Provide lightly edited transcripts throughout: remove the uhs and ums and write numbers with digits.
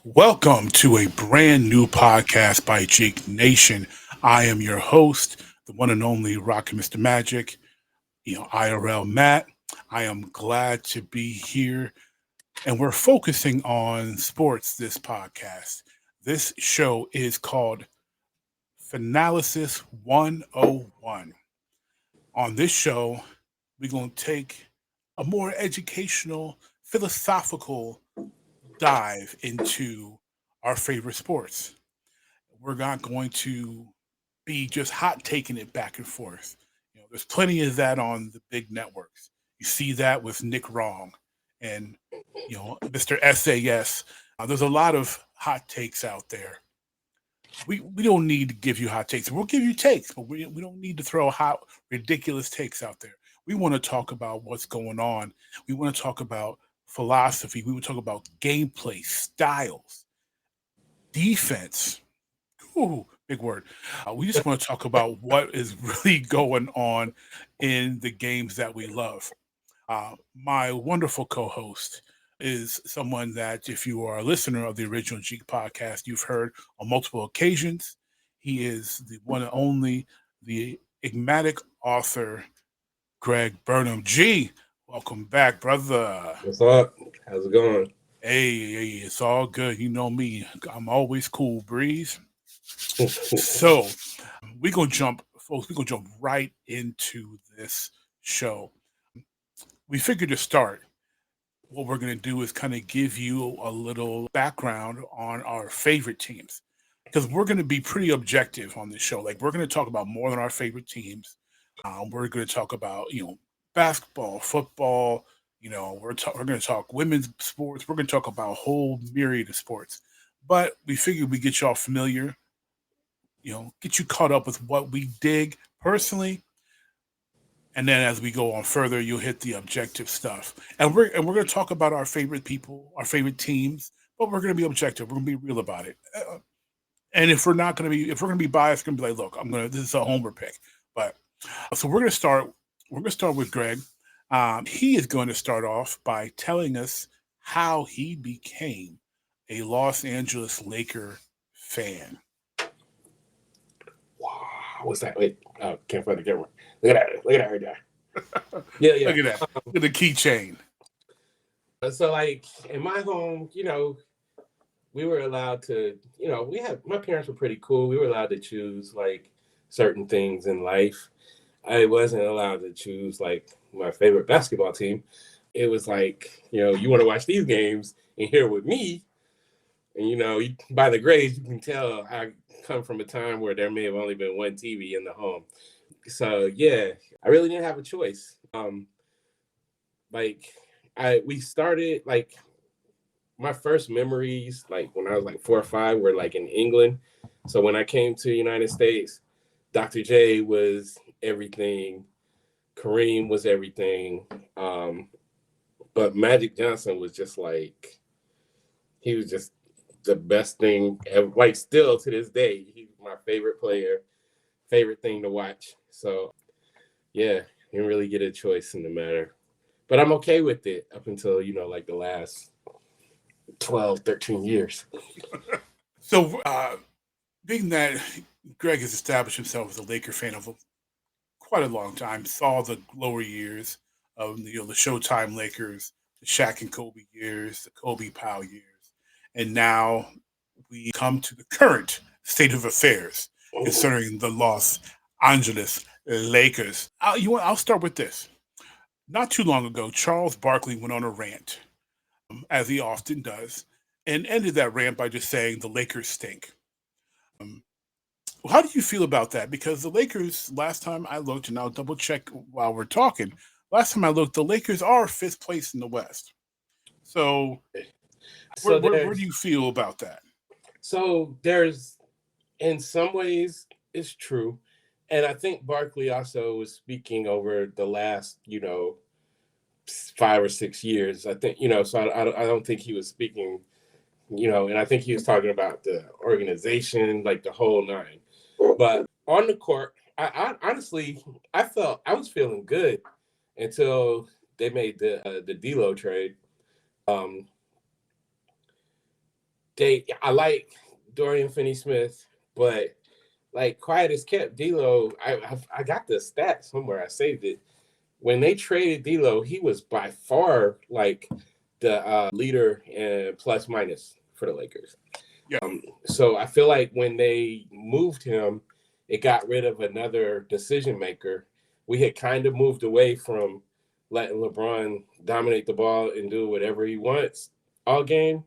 Welcome to a brand new podcast by Jeek Nation. I am your host, the one and only RockinMrMagic, IRL Matt. I am glad to be here, and we're focusing on sports this podcast. This show is called Fanalysis 101. On this show, we're going to take a more educational, philosophical dive into our favorite sports. We're not going to be just hot taking it back and forth. There's plenty of that on the big networks. You see that with Nick Wrong and Mr. SAS. There's a lot of hot takes out there. We don't need to give you hot takes. We'll give you takes, but we don't need to throw hot, ridiculous takes out there. We want to talk about what's going on. We want to talk about philosophy. We would talk about gameplay, styles, defense. Ooh, big word. We just want to talk about what is really going on in the games that we love. My wonderful co-host is someone that, if you are a listener of the original Jeek podcast, you've heard on multiple occasions. He is the one and only, the enigmatic author, Greg Burnham. G, welcome back, brother. What's up? How's it going? Hey, it's all good. You know me. I'm always cool, breeze. So we're gonna jump, folks. We're gonna jump right into this show. We figured to start. What we're gonna do is kind of give you a little background on our favorite teams, because we're gonna be pretty objective on this show. Like, we're gonna talk about more than our favorite teams. We're gonna talk about basketball, football. We're going to talk women's sports. We're going to talk about a whole myriad of sports. But we figured we get y'all familiar, get you caught up with what we dig personally. And then as we go on further, you'll hit the objective stuff. And we're going to talk about our favorite people, our favorite teams, but we're going to be objective. We're going to be real about it. And if we're going to be biased, we're going to be like, look, this is a homer pick. But so we're going to start with Greg. He is going to start off by telling us how he became a Los Angeles Laker fan. Wow, what's that? Wait, can't find the camera. Look at that right there. Yeah. Look at that. Look at the keychain. So, like, in my home, we were allowed to, my parents were pretty cool. We were allowed to choose, like, certain things in life. I wasn't allowed to choose, like, my favorite basketball team. It was like, you want to watch these games and here with me. And, by the grades, you can tell I come from a time where there may have only been one TV in the home. So, yeah, I really didn't have a choice. We started, like, my first memories, like, when I was, like, 4 or 5, were, like, in England. So when I came to the United States, Dr. J was everything. Kareem was everything. But Magic Johnson was just like, he was just the best thing ever. Like, still to this day, he's my favorite player, favorite thing to watch. So, yeah, didn't really get a choice in the matter. But I'm okay with it up until, like the last 12, 13 years. So, being that Greg has established himself as a Laker fan of quite a long time, saw the glory years of the Showtime Lakers, the Shaq and Kobe years, the Kobe Powell years, and now we come to the current state of affairs concerning the Los Angeles Lakers. I'll start with this. Not too long ago, Charles Barkley went on a rant, as he often does, and ended that rant by just saying the Lakers stink. How do you feel about that? Because the Lakers, last time I looked, and I'll double check while we're talking, last time I looked, the Lakers are 5th place in the West. So where do you feel about that? So there's, in some ways, it's true. And I think Barkley also was speaking over the last, 5 or 6 years. I think, so I don't think he was speaking, and I think he was talking about the organization, like the whole nine. But on the court, I honestly, I was feeling good until they made the D'Lo trade. I like Dorian Finney-Smith, but like quiet as kept, D'Lo. I got the stat somewhere. I saved it. When they traded D'Lo, he was by far like the leader in plus minus for the Lakers. Yeah. So I feel like when they moved him, it got rid of another decision maker. We had kind of moved away from letting LeBron dominate the ball and do whatever he wants all game.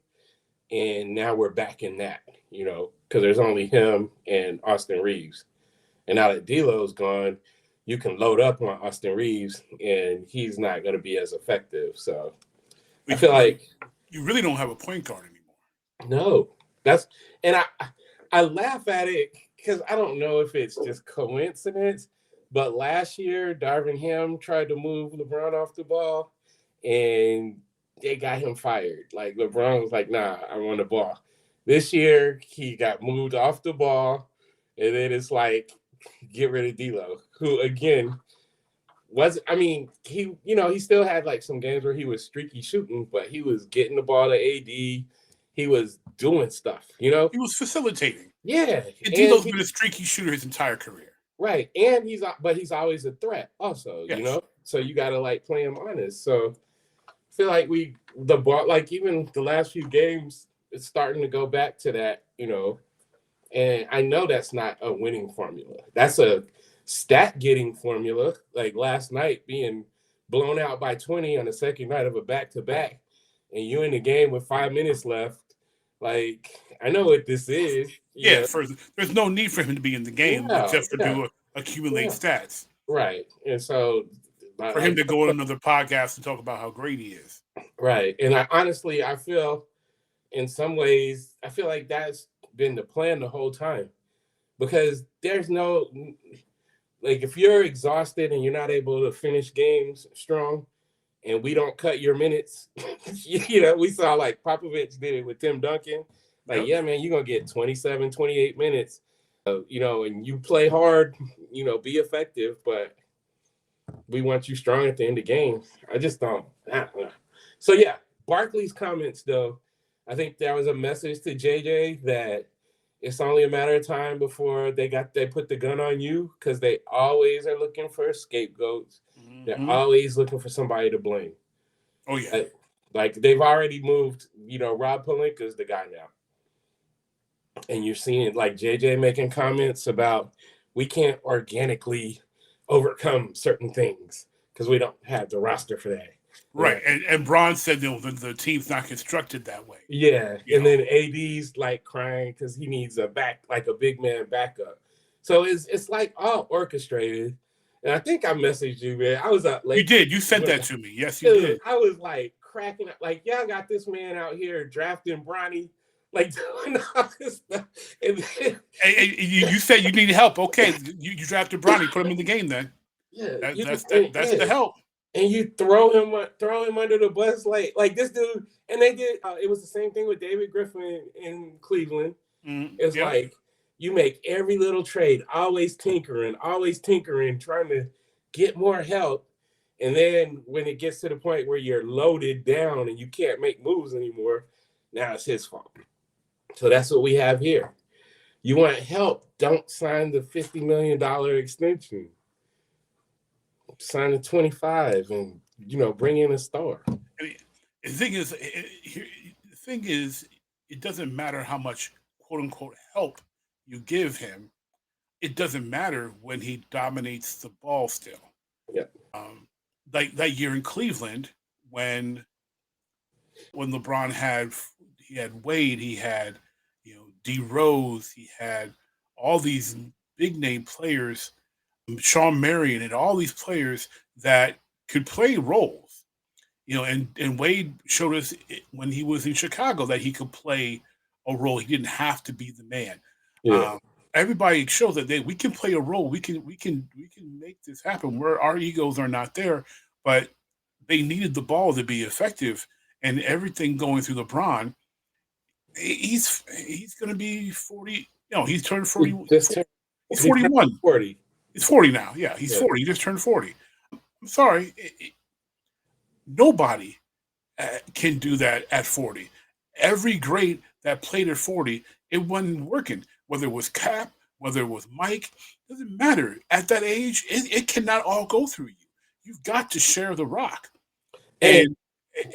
And now we're back in that, because there's only him and Austin Reeves. And now that D'Lo's gone, you can load up on Austin Reeves, and he's not going to be as effective. So I feel like you really don't have a point guard anymore. No, I laugh at it because I don't know if it's just coincidence, but last year Darvin Ham tried to move LeBron off the ball, and they got him fired. Like LeBron was like, "Nah, I want the ball." This year he got moved off the ball, and then it's like, get rid of D'Lo, who again he still had like some games where he was streaky shooting, but he was getting the ball to AD. He was doing stuff, He was facilitating. Yeah. D'Lo's been a streaky shooter his entire career. Right. And he's always a threat also, yes. So you got to like play him honest. So I feel like the ball, like even the last few games, it's starting to go back to that, and I know that's not a winning formula. That's a stat getting formula. Like last night being blown out by 20 on the second night of a back-to-back, and you in the game with 5 minutes left. Like, I know what this is. Yeah, there's no need for him to be in the game except for accumulate stats. Right. And so for him to go on another podcast and talk about how great he is. Right. And I feel in some ways, I feel like that's been the plan the whole time, because there's no, like, if you're exhausted and you're not able to finish games strong and we don't cut your minutes, we saw like Popovich did it with Tim Duncan. Like, yeah, man, you're going to get 27, 28 minutes, and you play hard, be effective, but we want you strong at the end of games. I just don't. So, yeah, Barkley's comments, though, I think there was a message to JJ that it's only a matter of time before they put the gun on you, because they always are looking for scapegoats. Mm-hmm. They're always looking for somebody to blame. Oh, yeah. Like they've already moved, Rob Pelinka's the guy now. And you're seeing like JJ making comments about we can't organically overcome certain things because we don't have the roster for that. Right. And Bron said the team's not constructed that way. Yeah. And then AD's like crying because he needs a big man backup. So it's like all orchestrated. And I think I messaged you, man. I was up late. You did. You sent that to me. Yes, you did. I was like cracking up. Like, y'all got this man out here drafting Bronny, like doing all this stuff. And then, you said you needed help. Okay. You drafted Bronny. Put him in the game then. Yeah. That's the help. And you throw him under the bus like this dude. And they did. It was the same thing with David Griffin in Cleveland. It's like you make every little trade, always tinkering, trying to get more help. And then when it gets to the point where you're loaded down and you can't make moves anymore, now it's his fault. So that's what we have here. You want help? Don't sign the $50 million extension. Sign the 25 and bring in a star. The thing is, it doesn't matter how much quote unquote help you give him. It doesn't matter when he dominates the ball still. Yeah. Like that year in Cleveland when LeBron had Wade, he had D Rose, he had all these big name players. Sean Marion and all these players that could play roles, and Wade showed us when he was in Chicago that he could play a role. He didn't have to be the man. Yeah. Everybody shows that we can play a role. We can make this happen. Where our egos are not there, but they needed the ball to be effective, and everything going through LeBron. He's going to be 40. He's turned 40. He's 41. 40. He's 40 now. Yeah, he's 40. He just turned 40. I'm sorry. Nobody can do that at 40. Every great that played at 40, it wasn't working. Whether it was Cap, whether it was Mike, doesn't matter. At that age, it cannot all go through you. You've got to share the rock, And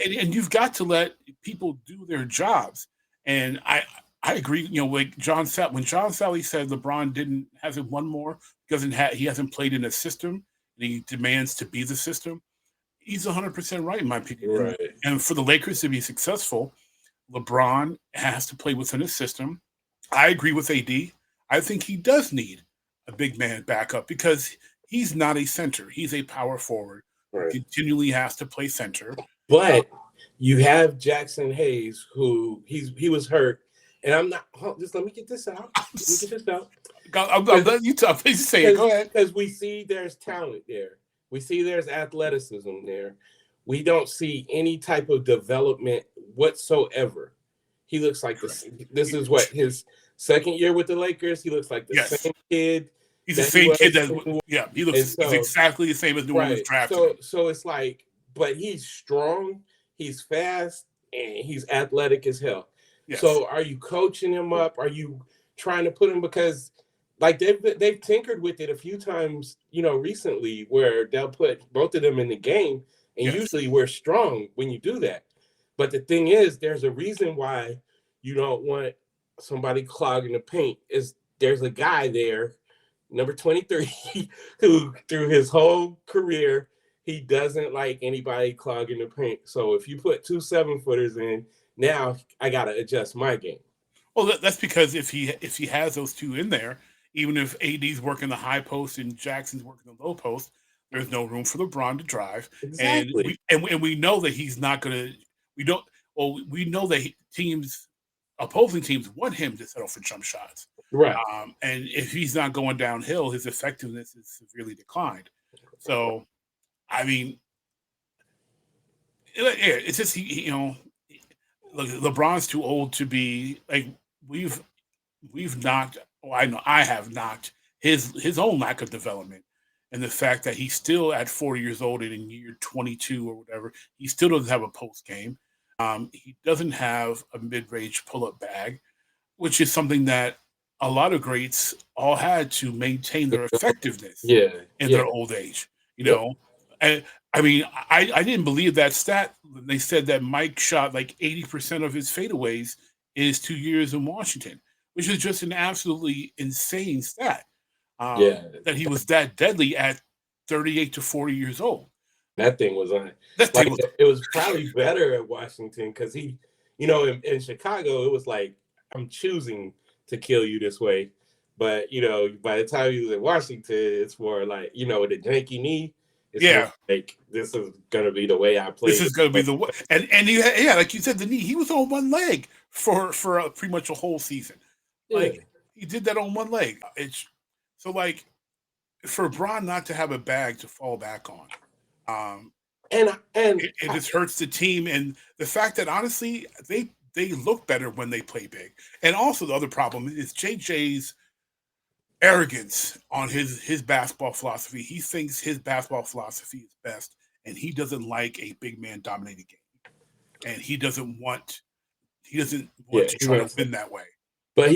and you've got to let people do their jobs. And I agree. Like when John Sally said LeBron hasn't won more, he hasn't played in a system, and he demands to be the system. He's 100% right in my opinion. right. And for the Lakers to be successful, LeBron has to play within a system. I agree with AD. I think he does need a big man backup because he's not a center. He's a power forward. Right. He continually has to play center. But you have Jackson Hayes, who he was hurt, and I'm not. Just let me get this out. I'm letting you talk. Please say it. Go ahead. Because we see there's talent there. We see there's athleticism there. We don't see any type of development whatsoever. He looks like this is what his second year with the Lakers. He looks like the same kid. He's the same kid he looks he's exactly the same as the one who was drafted. So it's like, but he's strong, he's fast, and he's athletic as hell. Yes. So are you coaching him up? Are you trying to put him, because like they've tinkered with it a few times, recently, where they'll put both of them in the game, and usually we're strong when you do that. But the thing is, there's a reason why you don't want somebody clogging the paint. There's a guy there, number 23, who through his whole career, he doesn't like anybody clogging the paint. So if you put 2 7-footers in, now I got to adjust my game. Well, that's because if he has those two in there, even if AD's working the high post and Jackson's working the low post, there's no room for LeBron to drive. Exactly. And we know that he's not going to. We know that opposing teams want him to settle for jump shots. Right. And if he's not going downhill, his effectiveness is severely declined. So, I mean, it's just look, LeBron's too old to be like we've knocked. Oh, I know I have knocked his own lack of development, and the fact that he's still at 40 years old and in year 22 or whatever, he still doesn't have a post game. He doesn't have a mid-range pull-up bag, which is something that a lot of greats all had to maintain their effectiveness in their old age. And I mean, I didn't believe that stat when they said that Mike shot like 80% of his fadeaways in his 2 years in Washington, which is just an absolutely insane stat. That he was that deadly at 38 to 40 years old. That thing was on. It was probably better at Washington because he, in Chicago, it was like, I'm choosing to kill you this way. But, by the time he was in Washington, it's more like, with a janky knee. It's like, this is going to be the way I play. This is going to be the way. And like you said, the knee, he was on one leg for pretty much a whole season. Like, he did that on one leg. So, like, for Bron not to have a bag to fall back on, it just hurts the team. And the fact that, honestly, they look better when they play big. And also the other problem is JJ's arrogance on his basketball philosophy. He thinks his basketball philosophy is best, and he doesn't like a big man dominated game. And he doesn't want to try to win that way. But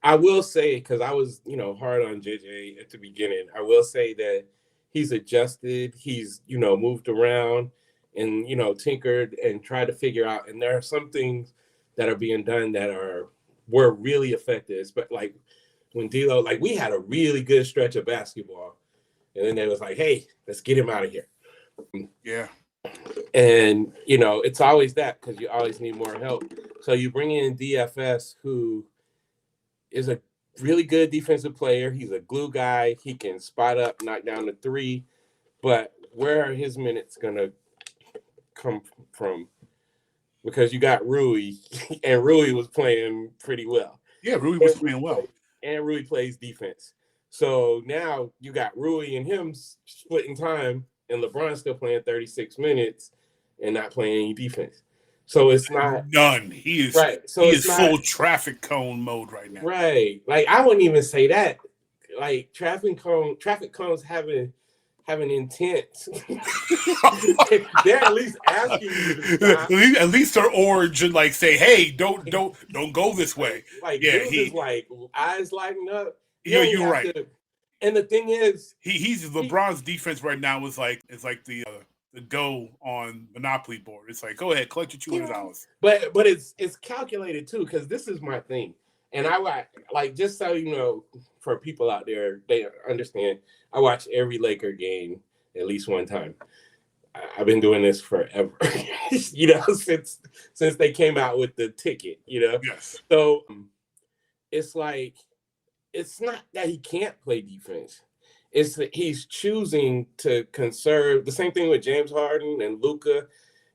I will say, because I was, hard on JJ at the beginning, I will say that he's adjusted, he's, moved around and, tinkered and tried to figure out. And there are some things that are being done that were really effective. But like when D'Lo, like we had a really good stretch of basketball. And then they was like, hey, let's get him out of here. Yeah. And, it's always that because you always need more help. So you bring in DFS, who is a really good defensive player. He's a glue guy. He can spot up, knock down the three. But where are his minutes going to come from? Because you got Rui, and Rui was playing pretty well. Yeah, Rui was playing well. And Rui plays defense. So now you got Rui and him splitting time, and LeBron still playing 36 minutes and not playing any defense. So it's not none. He is right. So he is full traffic cone mode right now. Right. Like I wouldn't even say that. Like traffic cones haven't have an intent. They're at least asking you to stop. At least they're orange and like say, hey, don't go this way. Like Yeah, dude is like eyes lighting up. You're right. And the thing is, he's LeBron's defense right now is like the go on Monopoly board. It's like, go ahead, collect your $200. But it's calculated too, because this is my thing. And I like, just so you know, for people out there, they understand, I watch every Laker game at least one time. I've been doing this forever, you know, since they came out with the ticket, you know. Yes. So it's like, it's not that he can't play defense. It's that he's choosing to conserve. The same thing with James Harden and Luka.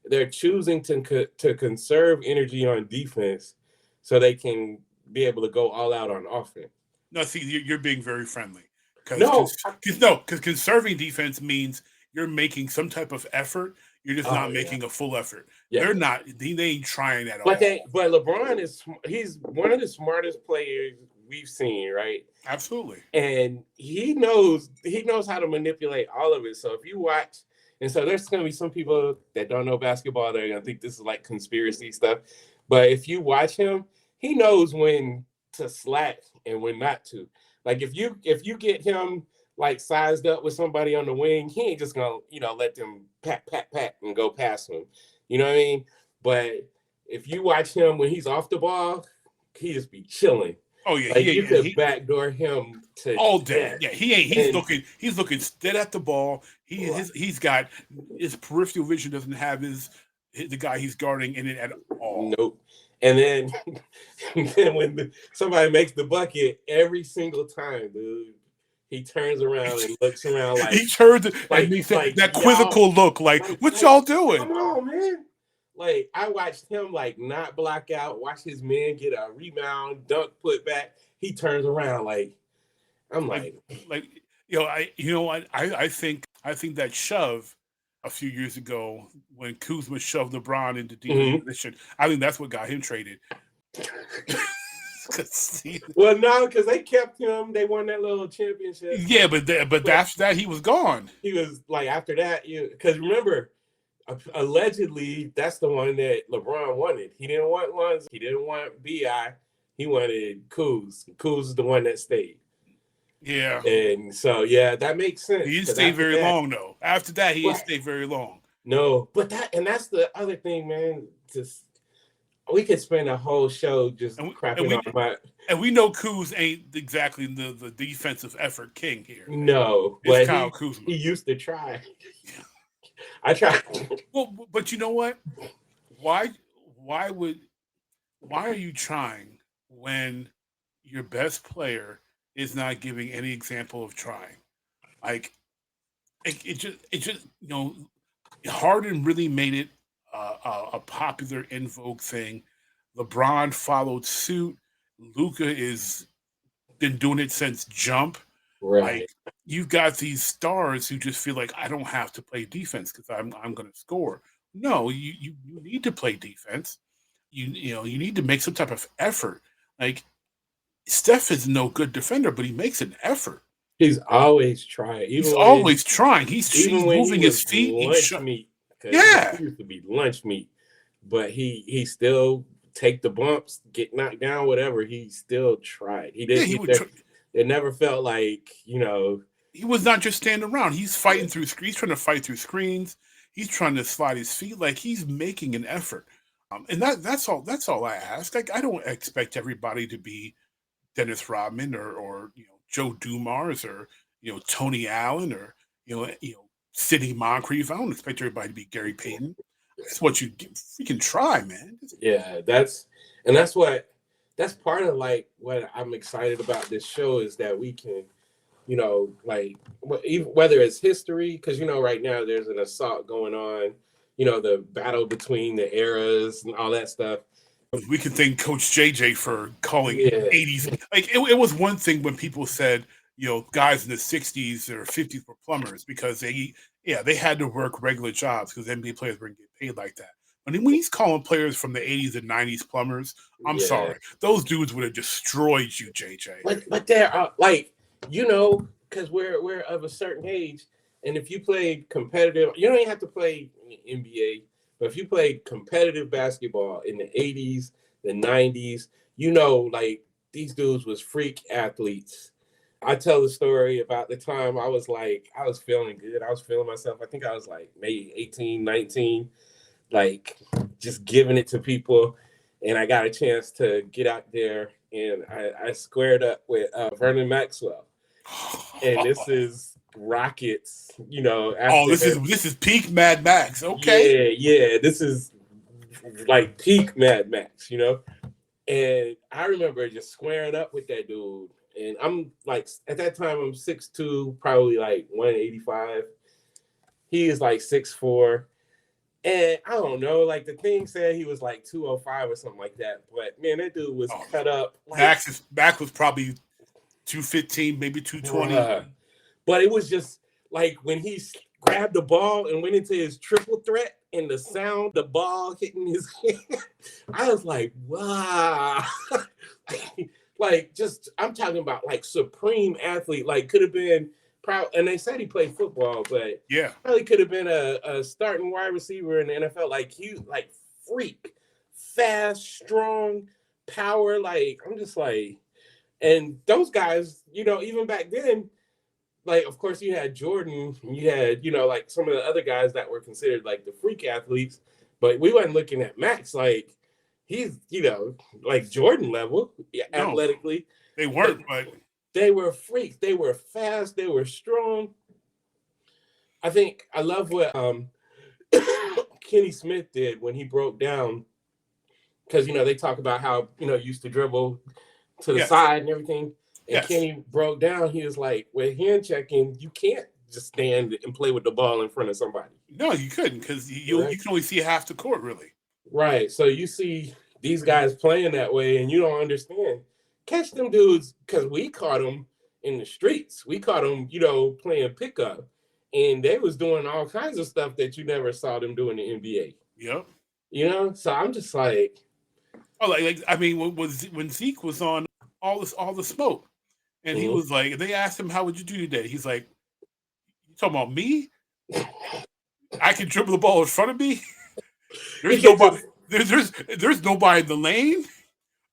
They're choosing to conserve energy on defense so they can be able to go all out on offense. No, see, you're being very friendly. Because conserving defense means you're making some type of effort. You're just not making a full effort. Yeah. They're not. They ain't trying at all. But LeBron he's one of the smartest players we've seen, right? Absolutely. And he knows how to manipulate all of it. So if you watch, and so there's going to be some people that don't know basketball, they're going to think this is like conspiracy stuff. But if you watch him, he knows when to slack and when not to. Like if you get him like sized up with somebody on the wing, he ain't just gonna, let them pat and go past him. You know what I mean? But if you watch him when he's off the ball, he just be chilling. Oh yeah, like you could backdoor him to all day. Yeah, he's looking dead at the ball. He's got his peripheral vision doesn't have the guy he's guarding in it at all. Nope. And then when somebody makes the bucket, every single time, dude, he turns around and looks around like he turns and he said that quizzical look, like what y'all doing? Come on, man. Like I watched him like not block out, watch his man get a rebound, dunk, put back. He turns around like I'm like I think that shove a few years ago when Kuzma shoved LeBron into deep position, I think that's what got him traded. Well, no, because they kept him. They won that little championship. Yeah, but after that, he was gone. He was like after that, because remember, allegedly that's the one that LeBron wanted. He didn't want Lonzo. He didn't want Bi. He wanted Kuz. Kuz is the one that stayed. Yeah. And so, yeah, that makes sense. He didn't stay very long, though. After that, he didn't stay very long. No, but that's the other thing, man. Just we could spend a whole show just crapping on my. And we know Kuz ain't exactly the defensive effort king here. No, it's Kyle Kuzma. He used to try. I tried. Well, but you know what? Why are you trying when your best player is not giving any example of trying? Like it just Harden really made it a popular in vogue thing. LeBron followed suit. Luka is been doing it since jump. Right. Like you've got these stars who just feel like I don't have to play defense because I'm going to score. No, you need to play defense. You need to make some type of effort. Like Steph is no good defender, but he makes an effort. He's always trying. He's always trying. He's moving his feet. He used to be lunch meat, but he still take the bumps, get knocked down, whatever. He still tried. He did. It never felt like he was not just standing around. He's fighting through screens. He's trying to fight through screens. He's trying to slide his feet. Like he's making an effort. And that's all I ask. Like I don't expect everybody to be Dennis Rodman or Joe Dumars or Tony Allen or Sidney Moncrief. I don't expect everybody to be Gary Payton. That's what you freaking try, man. Yeah, that's part of like what I'm excited about this show is that we can, like whether it's history, because right now there's an assault going on, the battle between the eras and all that stuff. We can thank Coach JJ for calling 80s. Like it was one thing when people said, guys in the 60s or 50s were plumbers because they had to work regular jobs because NBA players weren't getting paid like that. But when he's calling players from the 80s and 90s plumbers, I'm sorry. Those dudes would have destroyed you, JJ. But they're like, because we're of a certain age, And if you played competitive, you don't even have to play NBA, but if you played competitive basketball in the 80s, the 90s, like these dudes was freak athletes. I tell the story about the time I was feeling good. I was feeling myself. I think I was like maybe 18, 19, like just giving it to people. And I got a chance to get out there and I squared up with Vernon Maxwell. And this is Rockets, after this is peak Mad Max. Okay. Yeah, this is like peak Mad Max, And I remember just squaring up with that dude. And I'm like, at that time, I'm 6'2", probably like 185. He is like 6'4". And I don't know, like the thing said he was like 205 or something like that. But man, that dude was cut up. Like, Max was probably 215, maybe 220. But it was just like when he grabbed the ball and went into his triple threat and the sound, the ball hitting his hand, I was like, wow. Like, just, I'm talking about like supreme athlete, like could have been proud. And they said he played football, but yeah, probably could have been a starting wide receiver in the NFL. Like, freak, fast, strong, power. Like, I'm just like, and those guys, even back then, like, of course, you had Jordan, you had, like some of the other guys that were considered like the freak athletes, but we weren't looking at Max like he's, like Jordan level athletically. They weren't, but they were freaks. They were fast. They were strong. I think I love what Kenny Smith did when he broke down, because, they talk about how, used to dribble to the side and everything. And Kenny broke down. He was like, with hand checking, you can't just stand and play with the ball in front of somebody. No, you couldn't, because you can only see half the court, really. Right. So you see these guys playing that way, and you don't understand. Catch them dudes, because we caught them in the streets. We caught them, playing pickup. And they was doing all kinds of stuff that you never saw them do in the NBA. Yep. So I'm just like, I mean, when Zeke was on all the smoke, and he was like, they asked him, "How would you do today?" He's like, "You talking about me? I can dribble the ball in front of me. There's nobody. There's nobody in the lane.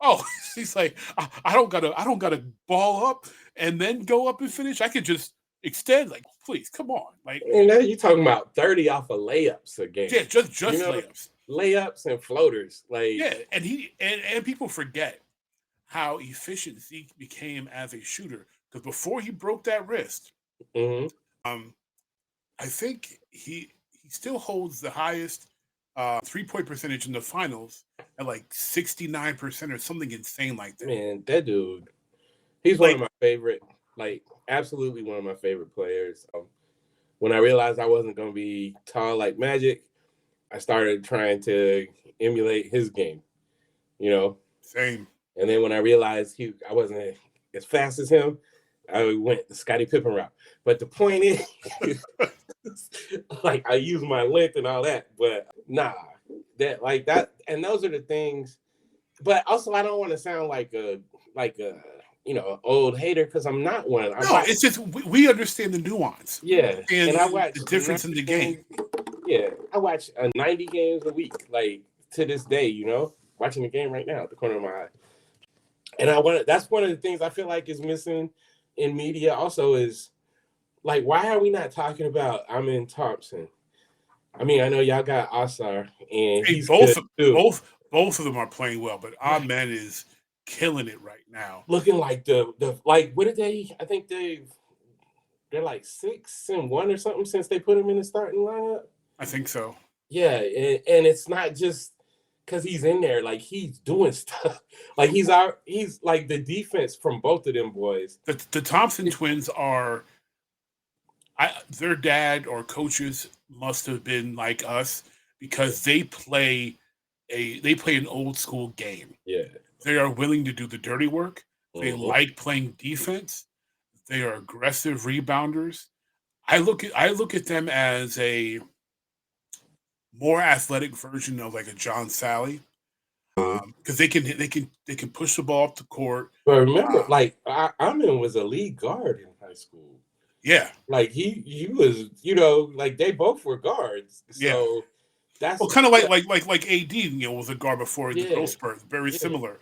Oh," he's like, I don't gotta ball up and then go up and finish. I could just extend. Like, please, come on. Like, and now you're talking about 30 off of layups a game. Yeah, just layups. Layups and floaters. Like, yeah, and and people forget how efficient Zeke became as a shooter, because before he broke that wrist, I think he still holds the highest 3-point percentage in the finals at like 69% or something insane like that. Man, that dude, he's one of my favorite, like absolutely one of my favorite players. When I realized I wasn't going to be tall like Magic, I started trying to emulate his game, Same. And then when I realized I wasn't as fast as him, I went the Scottie Pippen route. But the point is, like, I use my length and all that, but nah, that, and those are the things. But also, I don't want to sound like a old hater, because I'm not one. It's just we understand the nuance. Yeah, and I watch the difference in the game. Yeah, I watch 90 games a week, like to this day. Watching the game right now at the corner of my eye. And that's one of the things I feel like is missing in media also, is like, why are we not talking about Amin Thompson? I mean, I know y'all got Asar, and he's both of them are playing well, but Amin is killing it right now. Looking like what did they? I think they're like 6-1 or something since they put him in the starting lineup. I think so. Yeah, and it's not just because he's in there, like he's doing stuff. Like he's like the defense from both of them boys. The Thompson twins are, their dad or coaches must have been like us, because they play an old school game. Yeah. They are willing to do the dirty work. They like playing defense. They are aggressive rebounders. I look at them as a more athletic version of like a John Sally, because they can push the ball up the court. But remember, Amin was a lead guard in high school. Yeah. Like he was, like they both were guards. Yeah. So that's Well, kind of like AD, was a guard before the yeah, growth spurt. Very yeah, similar,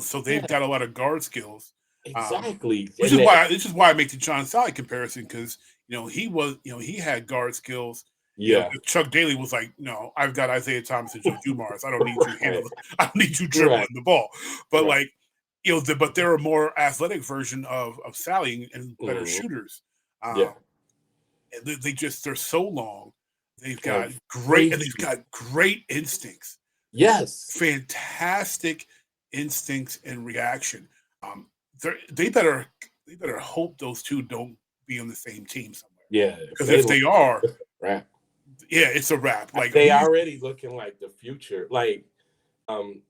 so they've yeah, got a lot of guard skills. exactly. Which is why I make the John Sally comparison, because he was, he had guard skills. Yeah. Chuck Daly was like, no, I've got Isaiah Thomas and Joe Dumars. I don't need you Right. I don't need you dribbling Right. the ball. But Right. but they're a more athletic version of Sally and better shooters. Yeah. They're so long. They've got great instincts. Yes. Fantastic instincts and reaction. They better hope those two don't be on the same team somewhere. Yeah. Because if they are, wrap. Yeah, it's a wrap. Like they already looking like the future. Like, I mean,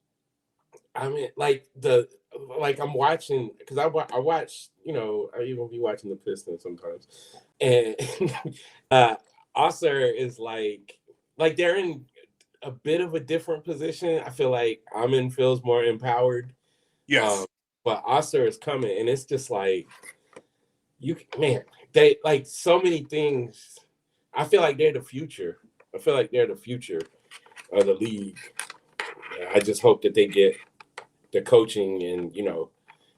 I'm watching, because I watch, I even be watching the Pistons sometimes, and Osser is like they're in a bit of a different position. I feel like Amin feels more empowered. Yes. But Osser is coming, and it's just like they like so many things. I feel like they're the future. I feel like they're the future of the league. I just hope that they get the coaching and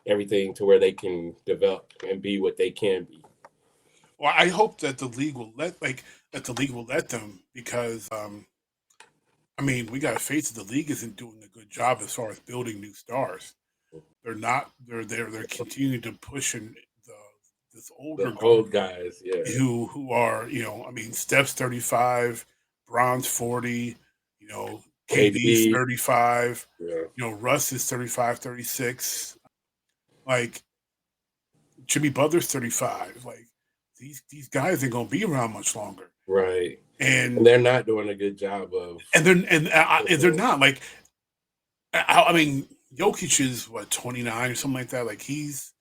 everything to where they can develop and be what they can be. Well, I hope that the league will let them, because I mean, we got to face it, the league isn't doing a good job as far as building new stars. They're not. They're continuing to push in this old guys, yeah, who are I mean, Steph's 35, Bron's 40, KD's 35, Russ is 35, 36, like Jimmy Butler's 35. Like these guys ain't gonna be around much longer, right? And they're not doing a good job of, and they're not. Like I mean, Jokic is 29 or something like that. Like he's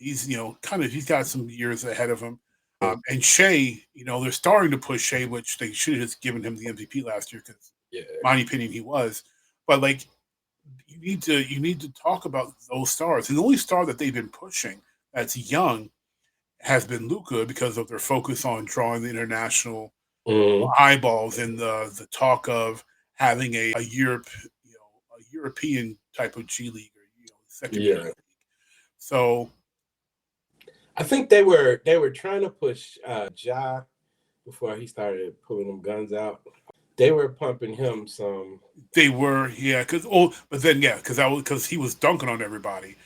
he's got some years ahead of him. And Shea, they're starting to push Shea, which they should have just given him the MVP last year, because, in my opinion, he was. But like, you need to talk about those stars. And the only star that they've been pushing that's young has been Luka, because of their focus on drawing the international eyeballs, and the talk of having a European type of G League, or secondary league. So I think they were trying to push Ja before he started pulling them guns out. They were pumping him some. They were, yeah, because he was dunking on everybody,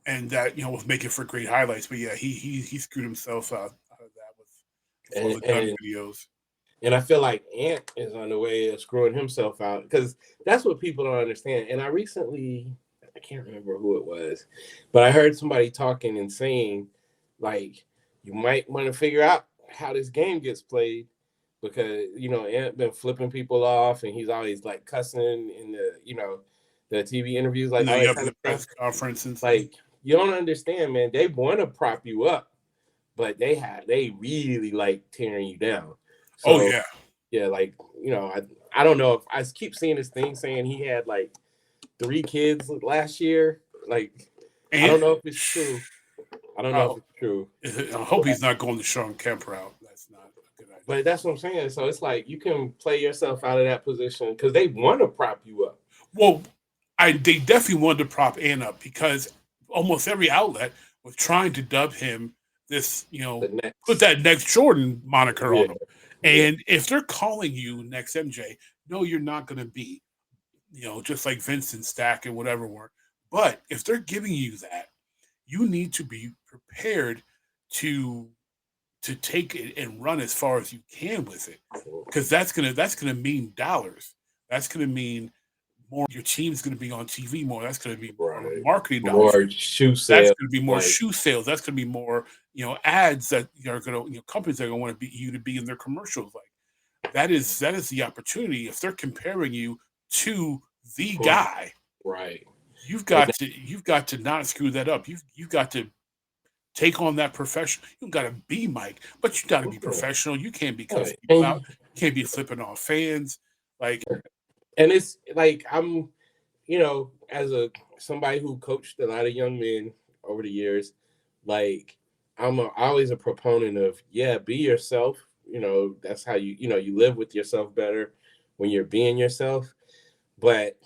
and that was making for great highlights. But yeah, he screwed himself out of that with all the gun videos. And I feel like Ant is on the way of screwing himself out, because that's what people don't understand. And I can't remember who it was, but I heard somebody talking and saying, like, you might want to figure out how this game gets played, because Ant been flipping people off, and he's always like cussing in the TV interviews, like all that kind of press conference, and like, you don't understand, man. They want to prop you up, but they really like tearing you down. So, like, I don't know if I keep seeing this thing saying he had like 3 kids last year. Like, I don't know if it's true. I don't know if it's true. I hope he's not going the Sean Kemp route. That's not a good idea. But that's what I'm saying. So it's like you can play yourself out of that position, because they want to prop you up. Well, they definitely wanted to prop Ant up, because almost every outlet was trying to dub him this, put that next Jordan moniker on him. And if they're calling you next MJ, no, you're not going to be, just like Vincent, Stack, and whatever were. But if they're giving you that, you need to be prepared to take it and run as far as you can with it, because that's gonna mean dollars. That's gonna mean more. Your team's gonna be on TV more. That's gonna be more marketing dollars. More shoe sales. That's gonna be more shoe sales. That's gonna be more ads that are gonna companies that are gonna want you to be in their commercials. Like that is the opportunity. If they're comparing you to the guy, right? You've got to not screw that up. You've got to take on that profession. You've got to be Mike, but you got to be professional. You can't be cussing people out. You can't be flipping off fans. Like, and it's like I'm, as somebody who coached a lot of young men over the years, like always a proponent of, be yourself. That's how you live with yourself better when you're being yourself. But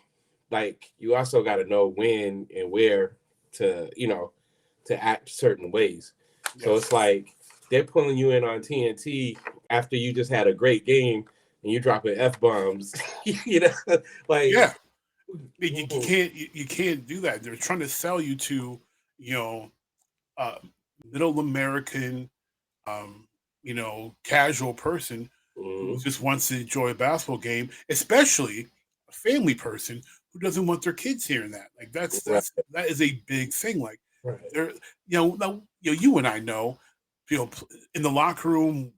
like, you also got to know when and where to, to act certain ways. Yes. So it's like they're pulling you in on TNT after you just had a great game and you dropping F-bombs, like, yeah. You can't do that. They're trying to sell you to, middle American, casual person who just wants to enjoy a basketball game, especially a family person who doesn't want their kids hearing that. Like that is a big thing. Like there, you and I know, in the locker room,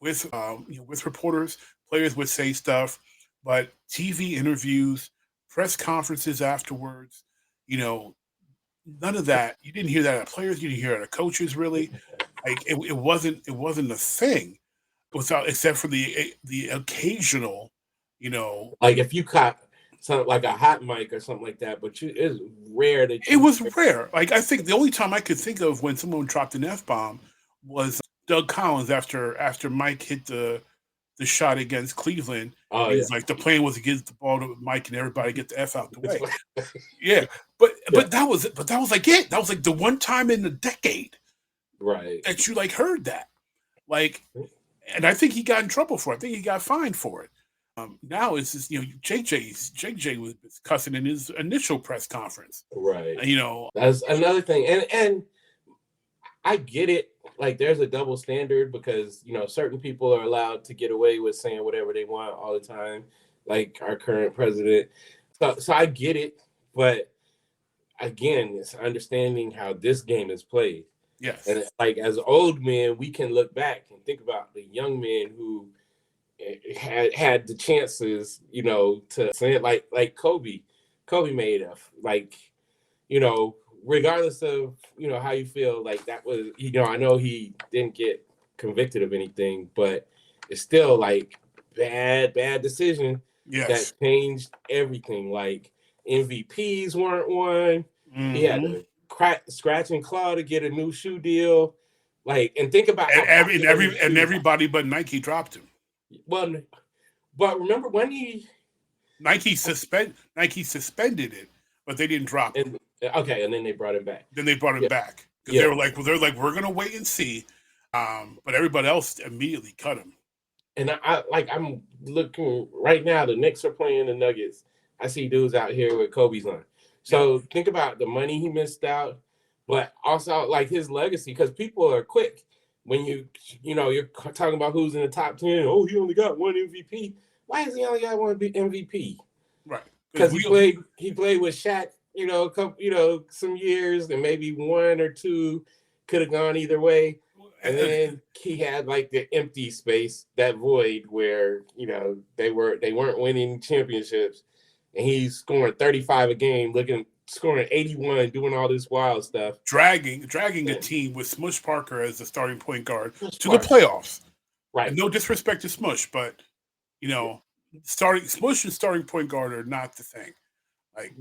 with reporters, players would say stuff, but TV interviews, press conferences afterwards, none of that. You didn't hear that at players. You didn't hear it at coaches. Really, like it wasn't a thing, without except for the occasional, like if you caught something like a hot mic or something like that, but it's rare that it was rare. Like I think the only time I could think of when someone dropped an F-bomb was Doug Collins after Mike hit the shot against Cleveland. Oh, he was like, the plan was to get the ball to Mike and everybody get the F out the way. Yeah. But that was like it. That was like the one time in a decade, right, that you like heard that. Like, and I think he got in trouble for it. I think he got fined for it. Now it's just, JJ was cussing in his initial press conference. Right. That's another thing. And I get it. Like, there's a double standard because, certain people are allowed to get away with saying whatever they want all the time, like our current president. So I get it. But again, it's understanding how this game is played. Yes. And like, as old men, we can look back and think about the young men who had the chances, to say it, like Kobe. Kobe made regardless of, how you feel, like that was, I know he didn't get convicted of anything, but it's still like bad decision. Yes. That changed everything. Like, MVPs weren't won. Mm-hmm. He had to scratch and claw to get a new shoe deal. Like, and think about everybody but Nike dropped him. Well, but remember when Nike suspended it, but they didn't drop him. And then they brought him back. Back because they were like, we're gonna wait and see, but everybody else immediately cut him. And I'm looking right now. The Knicks are playing the Nuggets. I see dudes out here with Kobe's on. So think about the money he missed out, but also like his legacy, because people are quick. When you're talking about who's in the top 10, oh, he only got one MVP. Why has he only got one MVP? Right. Because he played with Shaq, a couple, some years, and maybe one or two could have gone either way. And then he had like the empty space, that void where, they weren't winning championships, and he's scoring 35 a game, scoring 81, doing all this wild stuff. Dragging a team with Smush Parker as the starting point guard to the playoffs. Right. And no disrespect to Smush, but, Smush and starting point guard are not the thing. Like,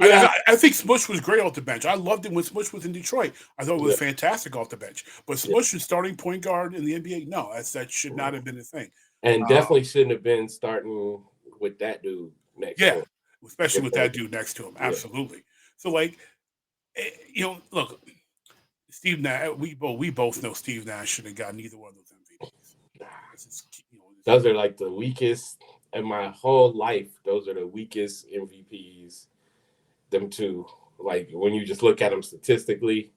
I think Smush was great off the bench. I loved it when Smush was in Detroit. I thought it was fantastic off the bench. But Smush and starting point guard in the NBA, no, that should not have been a thing. And definitely shouldn't have been starting with that dude next to him. Especially with that dude next to him. Absolutely. So, like, look, Steve Nash, we both know Steve Nash should have gotten either one of those MVPs. Those are like the weakest in my whole life. Those are the weakest MVPs. Them two. Like, when you just look at them statistically.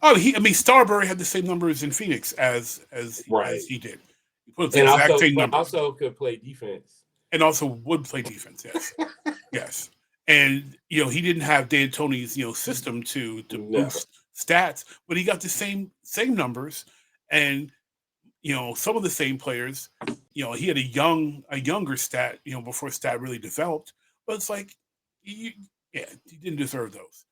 Oh, Starbury had the same numbers in Phoenix as he did. He put the exact same numbers. Also could play defense. And also would play defense, yes. Yes. And, he didn't have D'Antoni's, system to boost stats, but he got the same numbers and, some of the same players. He had a younger stat, before stat really developed. But it's like, he didn't deserve those.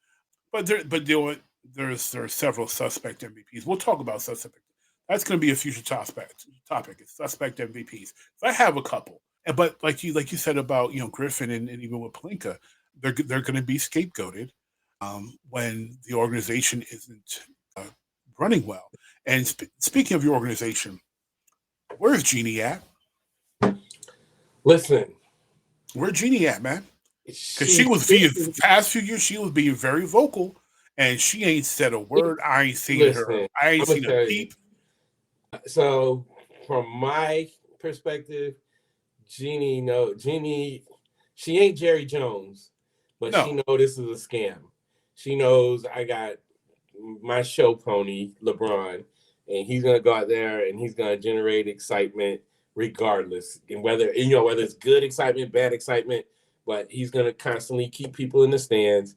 But there are several suspect MVPs. We'll talk about suspect. That's going to be a future topic. It's suspect MVPs. So I have a couple. But like you said about Griffin and even with Pelinka, they're going to be scapegoated. when the organization isn't running well. And speaking of your organization, where's Jeannie at? Listen, where's Jeannie at, man? Because she for the past few years, she was being very vocal, and she ain't said a word. I ain't seen her. I ain't seen a peep. So, from my perspective, Jeannie, she ain't Jerry Jones, but she know this is a scam. She knows I got my show pony, LeBron, and he's gonna go out there and he's gonna generate excitement regardless, and whether it's good excitement, bad excitement, but he's gonna constantly keep people in the stands.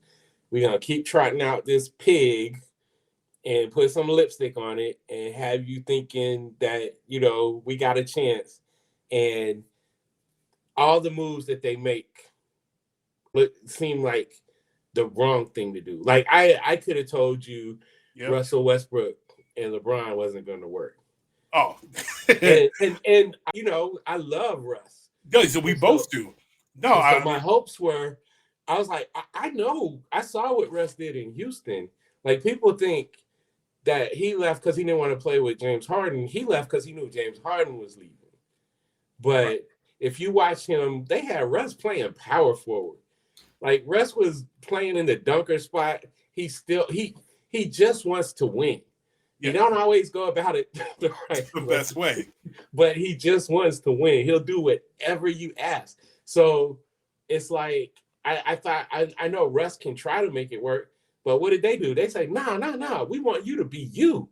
We're gonna keep trotting out this pig and put some lipstick on it and have you thinking that we got a chance. And all the moves that they make seem like the wrong thing to do. Like I could have told you Russell Westbrook and LeBron wasn't going to work. Oh, and I love Russ. Yeah, so we both do. No, so my hopes were, I was like, I know, I saw what Russ did in Houston. Like, people think that he left because he didn't want to play with James Harden. He left because he knew James Harden was leaving. But if you watch him, they had Russ playing power forward. Like, Russ was playing in the dunker spot. He just wants to win. Yeah. He don't always go about it the best way. But he just wants to win. He'll do whatever you ask. So it's like, I thought, I know Russ can try to make it work, but what did they do? They say, no, we want you to be you.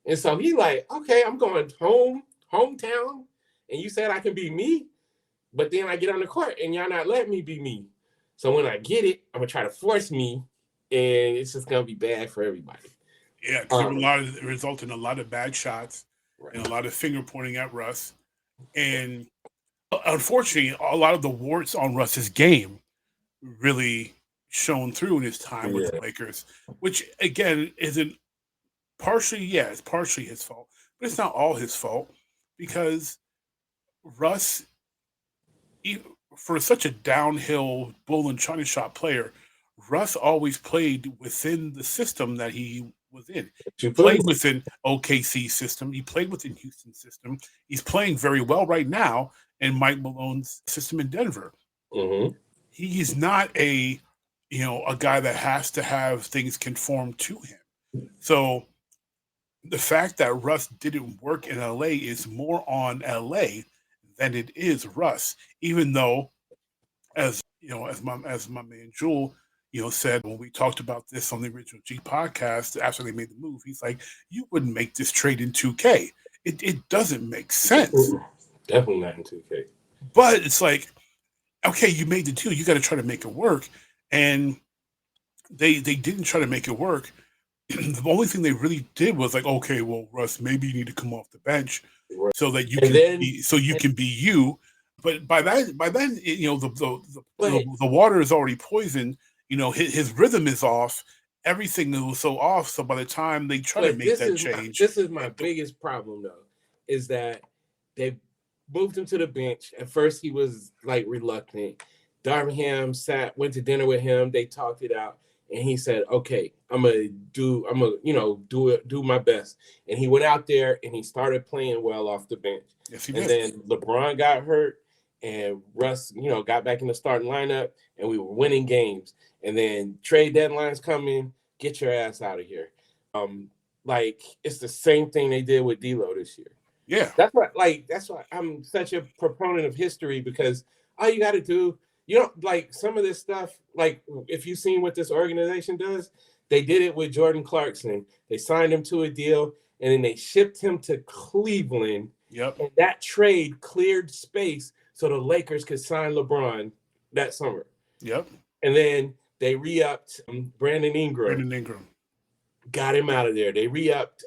And so he like, okay, I'm going hometown, and you said I can be me, but then I get on the court and y'all not letting me be me. So when I get it, I'm going to try to force me, and it's just going to be bad for everybody. Yeah, because it resulted in a lot of bad shots and a lot of finger pointing at Russ. And unfortunately, a lot of the warts on Russ's game really shown through in his time with the Lakers, which again isn't it's partially his fault, but it's not all his fault, because Russ, for such a downhill bull and china shop player, Russ always played within the system that he was in. He played within OKC system. He played within Houston system. He's playing very well right now in Mike Malone's system in Denver. Mm-hmm. He's not a guy that has to have things conform to him. So the fact that Russ didn't work in LA is more on LA than it is Russ. Even though, as my man Jewel, said when we talked about this on the original Jeek podcast after they made the move, he's like, you wouldn't make this trade in 2K. It doesn't make sense. Definitely not in 2K. But it's like, okay, you made the deal. You got to try to make it work. And they didn't try to make it work. The only thing they really did was like, okay, well, Russ, maybe you need to come off the bench so that you can be you. But by then, the water is already poisoned. His rhythm is off. Everything was so off. So by the time they try to make that change, this is my biggest problem, though, is that they moved him to the bench. At first, he was like reluctant. Darvingham went to dinner with him. They talked it out, and he said, "Okay, I'm gonna do my best." And he went out there and he started playing well off the bench. Yes, he did. And then LeBron got hurt, and Russ, got back in the starting lineup, and we were winning games. And then trade deadlines coming, get your ass out of here. Like, it's the same thing they did with D'Lo this year. Yeah, that's why I'm such a proponent of history, because all you got to do, like some of this stuff, like if you've seen what this organization does, they did it with Jordan Clarkson. They signed him to a deal, and then they shipped him to Cleveland. Yep. And that trade cleared space so the Lakers could sign LeBron that summer. Yep. And then they re-upped Brandon Ingram. Got him out of there. They re-upped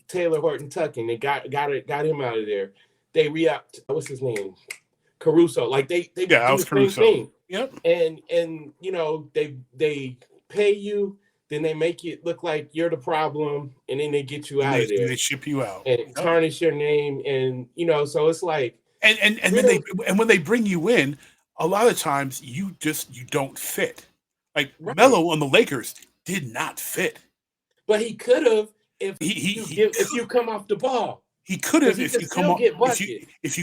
Taylor Horton-Tucker. They got him out of there. They re-upped, what's his name? Caruso. Like they do the same thing. Yep. And they pay you, then they make it look like you're the problem, and then they get you out of there. They ship you out and tarnish your name, and so it's like and when they bring you in, a lot of times you don't fit. Like Right. Melo on the Lakers did not fit. But he could have if He if you come off the ball. He could have if you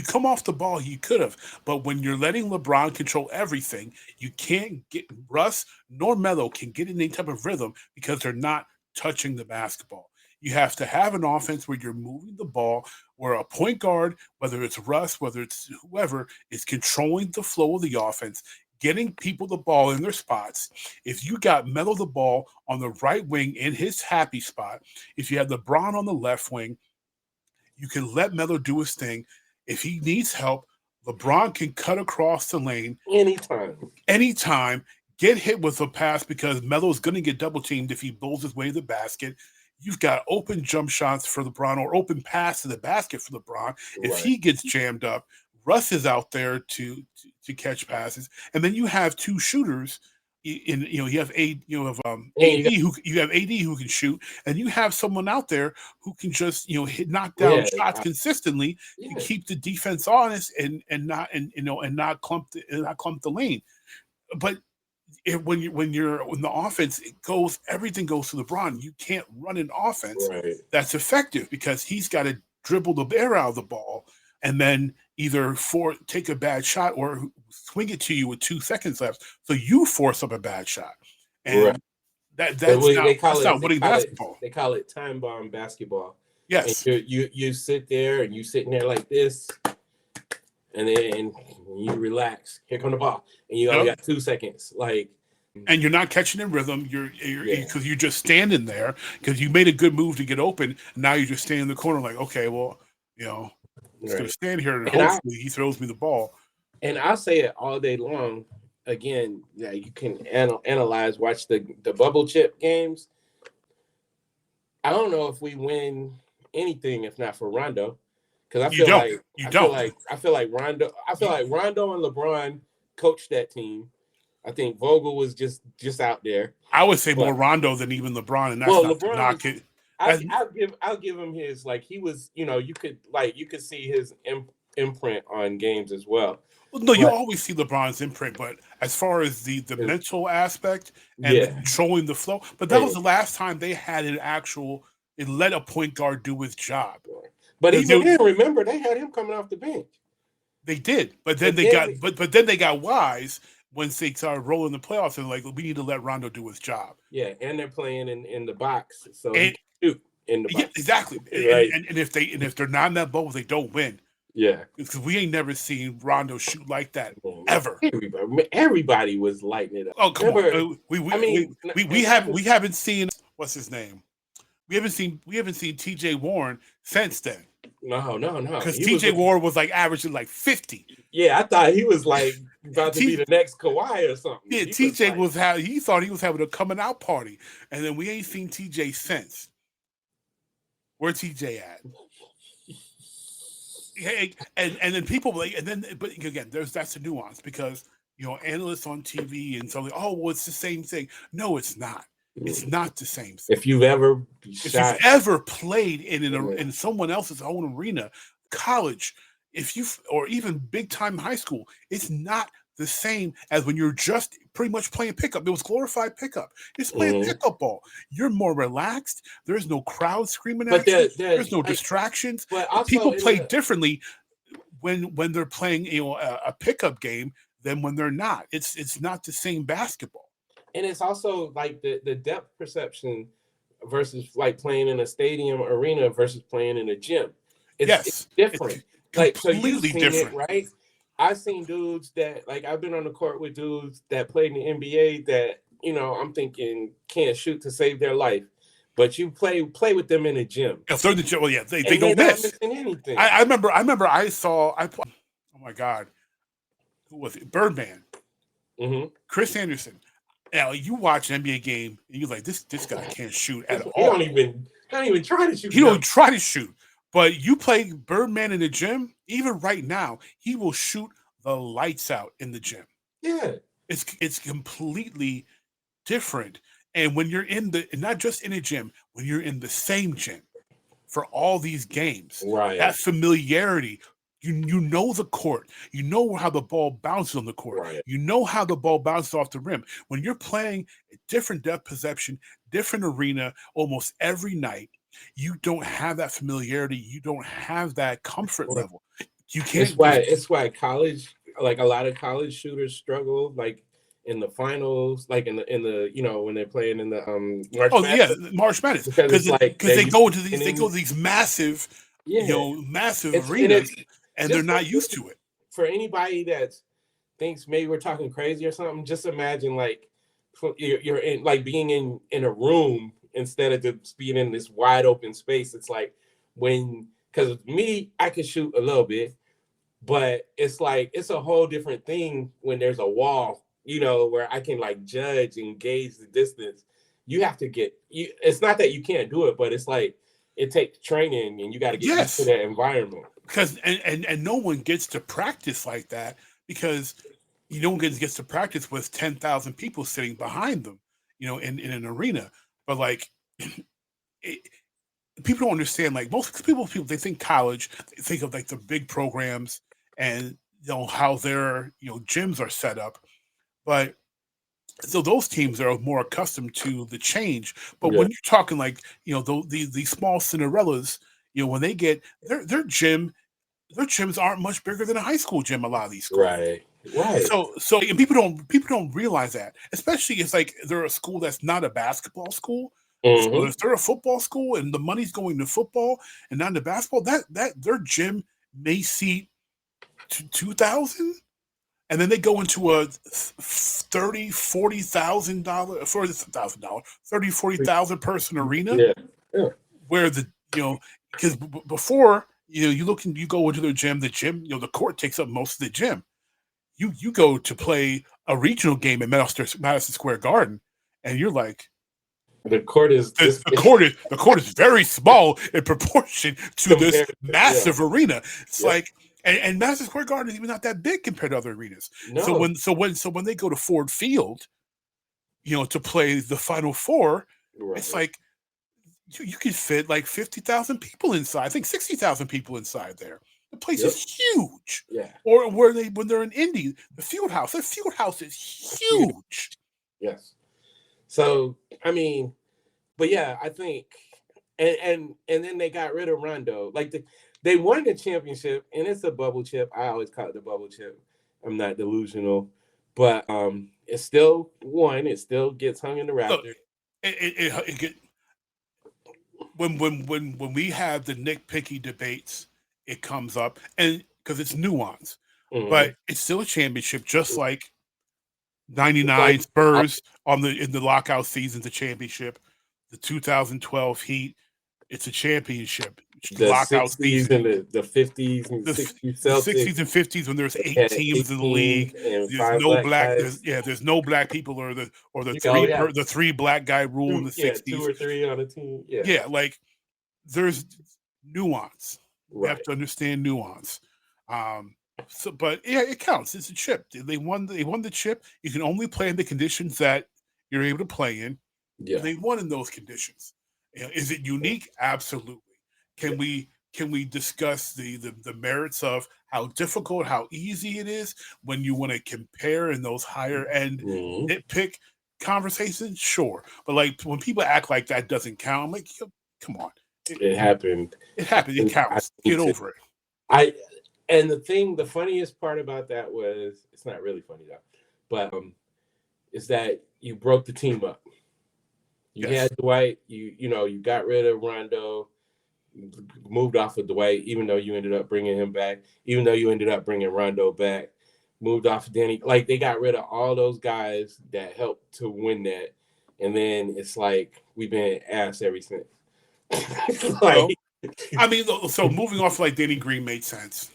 come off the ball, he could have. But when you're letting LeBron control everything, you can't get Russ nor Melo can get in any type of rhythm because they're not touching the basketball. You have to have an offense where you're moving the ball, where a point guard, whether it's Russ, whether it's whoever, is controlling the flow of the offense, getting people the ball in their spots. If you got Melo the ball on the right wing in his happy spot, if you had LeBron on the left wing, you can let Melo do his thing. If he needs help, LeBron can cut across the lane anytime, get hit with a pass because Melo's going to get double teamed if he bowls his way to the basket. You've got open jump shots for LeBron or open pass to the basket for LeBron. If he gets jammed up, Russ is out there to catch passes, and then you have two shooters. You have AD who can shoot, and you have someone out there who can just knock down shots consistently to keep the defense honest and not clump the lane. But when the offense everything goes to LeBron. You can't run an offense that's effective because he's got to dribble the air out of the ball and then either take a bad shot or swing it to you with 2 seconds left, so you force up a bad shot. And that's not winning basketball. They call it time bomb basketball. Yes. And you sit there and you sitting there like this, and then you relax. Here come the ball, and you only got 2 seconds. And you're not catching in rhythm. You're because you're just standing there because you made a good move to get open. And now you're just standing in the corner like, okay, well, he's going to stand here and hopefully he throws me the ball. And I'll say it all day long. Again, you can analyze, watch the bubble chip games. I don't know if we win anything if not for Rondo, because I feel like Rondo and LeBron coached that team. I think Vogel was just out there. I would say more Rondo than even LeBron, and that's not LeBron, to knock it. I'll give him his, he was, you could see his imprint on games as well. Well, no, you always see LeBron's imprint, but as far as the mental aspect and controlling the flow, but that was the last time they had it let a point guard do his job. But even then, remember, they had him coming off the bench. They did, but then they got wise once they started rolling the playoffs and we need to let Rondo do his job. Yeah, and they're playing in the box, so he can shoot in the box. Yeah, exactly. Right. And if they're not in that bubble, they don't win. Yeah, because we ain't never seen Rondo shoot like that ever. Everybody was lighting it up. Oh, come on! We haven't seen what's his name. We haven't seen T.J. Warren since then. No. Because T.J. Warren was averaging 50. Yeah, I thought he was about to be the next Kawhi or something. Yeah, T.J. he thought he was having a coming out party, and then we ain't seen T.J. since. Where T.J. at? And then people but again, that's the nuance because analysts on TV and so it's the same thing. No, it's not. It's not the same thing. If you've ever played in someone else's own arena, college, or even big time high school, it's not the same as when you're just pretty much playing pickup. It was glorified pickup. It's playing pickup ball. You're more relaxed. There's no crowd screaming at you. There's no distractions. People play differently when they're playing a pickup game than when they're not. It's not the same basketball. And it's also the depth perception versus playing in a stadium arena versus playing in a gym. It's different. Completely different, right? I've seen dudes that I've been on the court with dudes that played in the NBA that I'm thinking can't shoot to save their life, but you play with them in a gym. If they're in the gym, they don't miss. Not missing anything. I remember I saw. Oh my God, who was it? Birdman, Chris Anderson. Now you watch an NBA game and you're like, this guy can't shoot at all. He don't even try to shoot. He don't try to shoot. But you play Birdman in the gym, even right now, he will shoot the lights out in the gym. Yeah. It's completely different. And when you're not just in a gym, when you're in the same gym for all these games, right? That familiarity You know the court. You know how the ball bounces on the court. Right. You know how the ball bounces off the rim. When you're playing a different depth perception, different arena almost every night, you don't have that familiarity. You don't have that comfort level. You can't. It's why college, like a lot of college shooters struggle, like in the finals, like in the when they're playing in the March Madness. March Madness, because they go to these massive, massive arenas, and they're not used to it. For anybody that thinks maybe we're talking crazy or something, just imagine like you're in like being in a room instead of just being in this wide open space. It's like because me, I can shoot a little bit, but it's like it's a whole different thing when there's a wall, where I can like judge and gauge the distance. You have to it's not that you can't do it, but it's like it takes training and you got to get used to that environment. Because and no one gets to practice like that, because no one gets to practice with 10,000 people sitting behind them, in an arena. But like people don't understand, like most people they think college, they think of like the big programs and how their gyms are set up. But so those teams are more accustomed to the change. But when you're talking like these small Cinderellas, when they get their gyms aren't much bigger than a high school gym. A lot of these schools. Right. So and people don't realize that, especially if like they're a school that's not a basketball school. Mm-hmm. So if they're a football school and the money's going to football and not to basketball, that their gym may seat 2,000, and then they go into a $40,000 person arena, where because before you go into the gym, the court takes up most of the gym. You go to play a regional game at Madison Square Garden, and you're like, the court is very small in proportion to this massive arena. It's like, and Madison Square Garden is even not that big compared to other arenas. No. So when they go to Ford Field, to play the Final Four, it's like you can fit like 50,000 people inside. I think 60,000 people inside there. The place is huge. Yeah. Or when they're in Indy, the field house is huge. Yes. So I mean, but yeah, I think, and then they got rid of Rondo. Like they won the championship, and it's a bubble chip. I always call it the bubble chip. I'm not delusional, but it's still won. It still gets hung in the rafters. When we have the nitpicky debates, it comes up, and because it's nuance, but it's still a championship, just like 99 Spurs in the lockout season's a championship. The 2012 Heat, it's a championship. The lockout season, the 50s and 60s, the 60s and 50s when there's 8 teams in the league. There's no black. There's no black people, or the three black guy rule in the 60s. 2 or 3 on a team. Yeah, like there's nuance. You have to understand nuance. But it counts. It's a chip. They won the chip. You can only play in the conditions that you're able to play in. Yeah. They won in those conditions. Is it unique? Absolutely. Can we discuss the merits of how difficult, how easy it is when you want to compare in those higher end nitpick conversations? Sure. But like when people act like that doesn't count, I'm like, come on. It happened. It happened. It counts. Get over it. And the funniest part about that was, it's not really funny though, but is that you broke the team up. You had Dwight, you got rid of Rondo, moved off of Dwight, even though you ended up bringing him back, even though you ended up bringing Rondo back, moved off of Danny. Like, they got rid of all those guys that helped to win that. And then it's like, we've been ass ever since. So moving off like Danny Green made sense.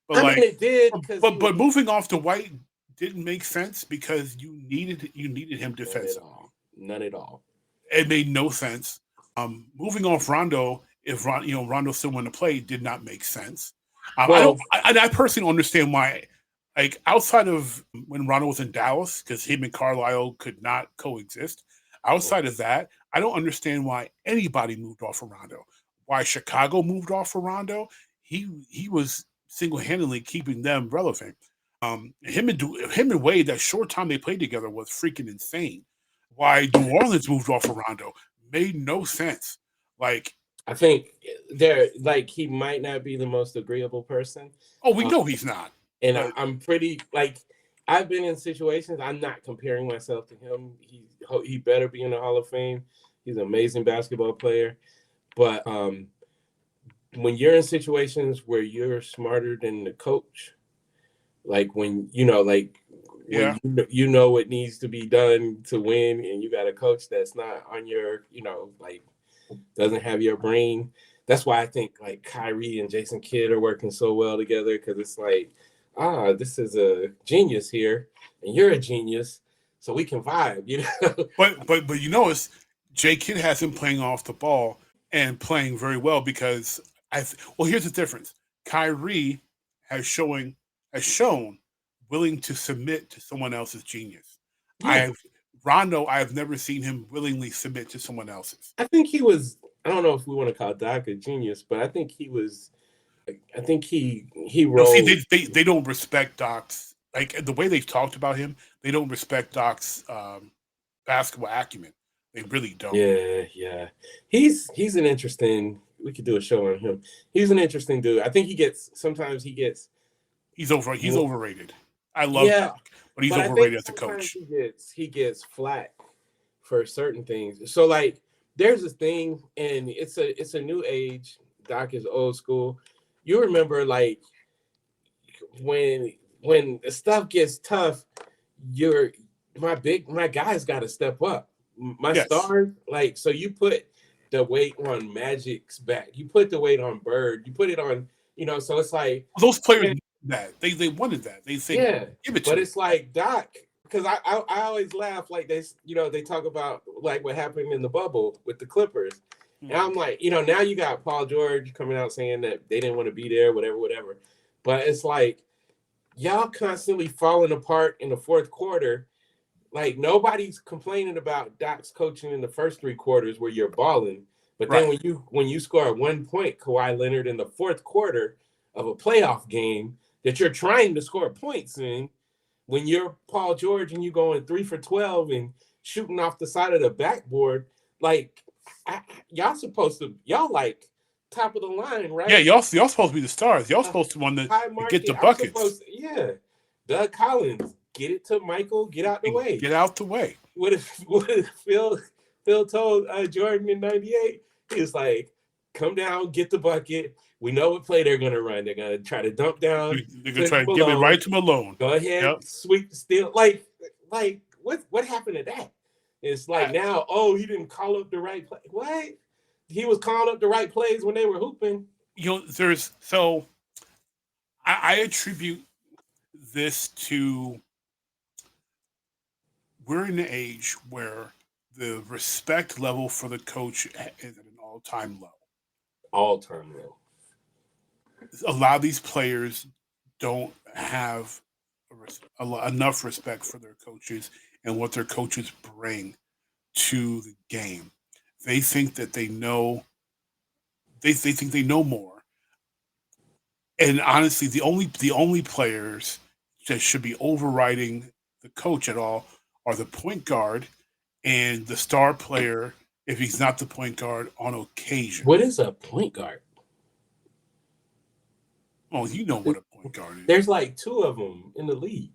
But it did. But moving off to White didn't make sense because you needed him defensively. None at all. It made no sense. Moving off Rondo, if Rondo still wanted to play, did not make sense. I personally don't understand why. Like, outside of when Rondo was in Dallas, because him and Carlisle could not coexist. Outside of that, I don't understand why anybody moved off of Rondo. Why Chicago moved off of Rondo? He was single-handedly keeping them relevant. Him and Wade, that short time they played together was freaking insane. Why New Orleans moved off of Rondo made no sense. Like, I think he might not be the most agreeable person. oh, we know he's not. And I'm pretty I've been in situations. I'm not comparing myself to him. He better be in the Hall of Fame. He's an amazing basketball player. But when you're in situations where you're smarter than the coach, like when you know what needs to be done to win, and you got a coach that's not on your, doesn't have your brain. That's why I think like Kyrie and Jason Kidd are working so well together, because it's like, this is a genius here, and you're a genius, so we can vibe, But it's J Kidd has him playing off the ball and playing very well, because here's the difference. Kyrie has shown willing to submit to someone else's genius. Yeah. Rondo, I have never seen him willingly submit to someone else's. I think he was, I don't know if we want to call Doc a genius, but I think he was, he rolled. No, see, they don't respect Doc's, like the way they've talked about him, they don't respect Doc's basketball acumen. They really don't. Yeah. He's an interesting, we could do a show on him. He's an interesting dude. I think he's overrated. I love Doc, but he's overrated as a coach. He gets flack for certain things. So like there's this thing, and it's a new age. Doc is old school. You remember like when the stuff gets tough, my guys got to step up. My stars, like, so you put the weight on Magic's back. You put the weight on Bird. You put it on, so it's like those players needed that. They wanted that. They say, give it to me. It's like Doc, because I always laugh like they talk about like what happened in the bubble with the Clippers. Mm-hmm. And I'm like, now you got Paul George coming out saying that they didn't want to be there, whatever. But it's like y'all constantly falling apart in the fourth quarter. Like nobody's complaining about Doc's coaching in the first three quarters where you're balling, but then when you score 1 point, Kawhi Leonard, in the fourth quarter of a playoff game that you're trying to score points in, when you're Paul George and you going 3 for 12 and shooting off the side of the backboard, like y'all like top of the line, right? Yeah, y'all supposed to be the stars. Y'all supposed to want to get the buckets. Doug Collins. Get it to Michael. Get out the way. Get out the way. What if Phil told Jordan in '98? He was like, "Come down, get the bucket. We know what play they're gonna run. They're gonna try to dump down. They're gonna try to give it right to Malone. Go ahead, sweep, steal. Like what happened to that? It's like now. Oh, he didn't call up the right play. What? He was calling up the right plays when they were hooping. I attribute this to. We're in an age where the respect level for the coach is at an all-time low. All-time low. A lot of these players don't have enough respect for their coaches and what their coaches bring to the game. They think that they know. They think they know more. And honestly, the only players that should be overriding the coach at all are the point guard and the star player, if he's not the point guard, on occasion. What is a point guard? Oh, you know what a point guard is. There's like two of them in the league.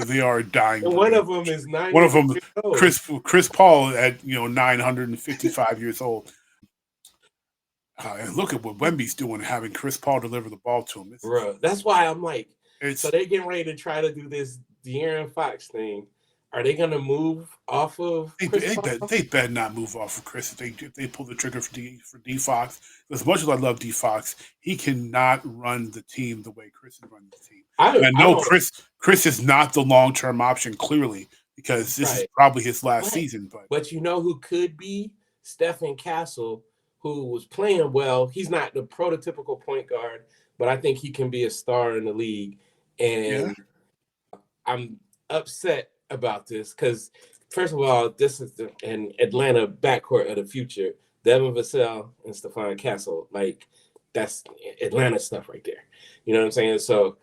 They are dying. And one of them is 9. One of them, Chris Paul, at 955 years old. And look at what Wemby's doing, having Chris Paul deliver the ball to him. Bro, that's why I'm like, so they're getting ready to try to do this De'Aaron Fox thing. Are they going to move off of Chris Paul? They better not move off of Chris if they pull the trigger for D Fox. As much as I love D Fox, he cannot run the team the way Chris is running the team. I know Chris is not the long-term option, clearly, because this is probably his last season. But you know who could be? Stephen Castle, who was playing well. He's not the prototypical point guard, but I think he can be a star in the league. And I'm upset about this because, first of all, this is an Atlanta backcourt of the future. Devin Vassell and Stephon Castle. Like, that's Atlanta stuff right there. You know what I'm saying? So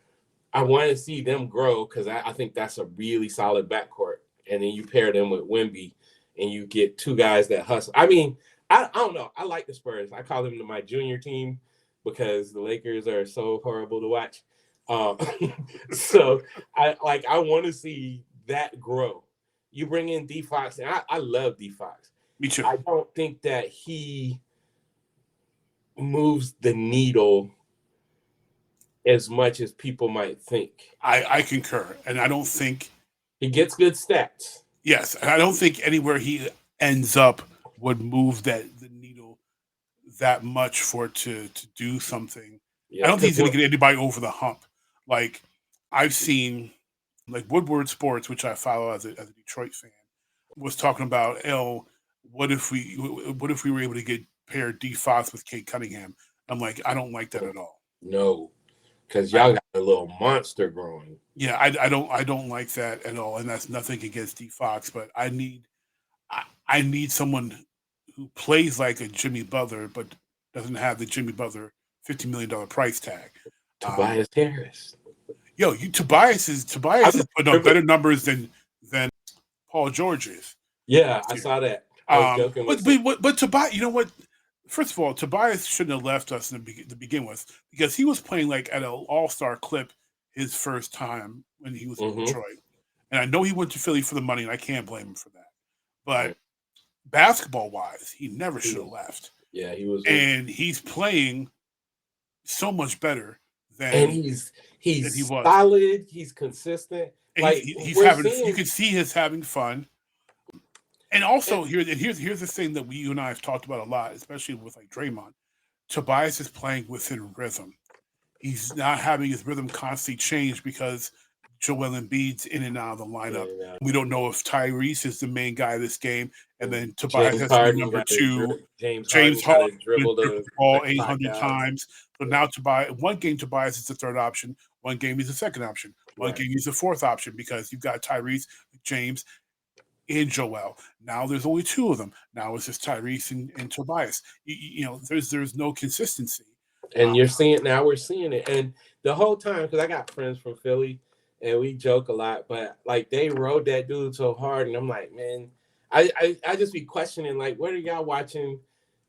I want to see them grow because I think that's a really solid backcourt. And then you pair them with Wemby and you get two guys that hustle. I mean, I don't know. I like the Spurs. I call them my junior team because the Lakers are so horrible to watch. So I want to see that grow. You bring in D Fox, and I love D Fox. Me too. I don't think that he moves the needle as much as people might think. I concur, and I don't think he gets good stats. Yes, and I don't think anywhere he ends up would move the needle that much for it to do something. Yeah, I don't think he's going to get anybody over the hump. Like I've seen, like Woodward Sports, which I follow as a Detroit fan, was talking about, what if we were able to get pair D Fox with Cade Cunningham? I'm like, I don't like that at all. No, because y'all got a little monster growing. Yeah, I don't like that at all, and that's nothing against D Fox, but I need someone who plays like a Jimmy Butler, but doesn't have the Jimmy Butler $50 million price tag. Tobias Harris. Yo, Tobias is putting up better numbers than Paul George is. Yeah, I saw that. But Tobias, you know what? First of all, Tobias shouldn't have left us to begin with because he was playing like at an all-star clip his first time when he was in Detroit. And I know he went to Philly for the money, and I can't blame him for that. But basketball-wise, he never should have left. Yeah, he was. And he's playing so much better than and he's solid. He's consistent. And like he's having. You can see he's having fun. And also here's the thing that you and I have talked about a lot, especially with like Draymond. Tobias is playing within rhythm. He's not having his rhythm constantly change because Joel Embiid's in and out of the lineup. Yeah. We don't know if Tyrese is the main guy of this game, and then Tobias has to be number two. James Harden dribbled the ball 800 times. So now one game Tobias is the third option, one game he's the second option, one game he's the fourth option because you've got Tyrese, James, and Joel. Now there's only two of them. Now it's just Tyrese and Tobias. You know, there's no consistency. And we're seeing it. And the whole time, because I got friends from Philly, and we joke a lot, but like they rode that dude so hard, and I'm like, man, I just be questioning like, what are y'all watching?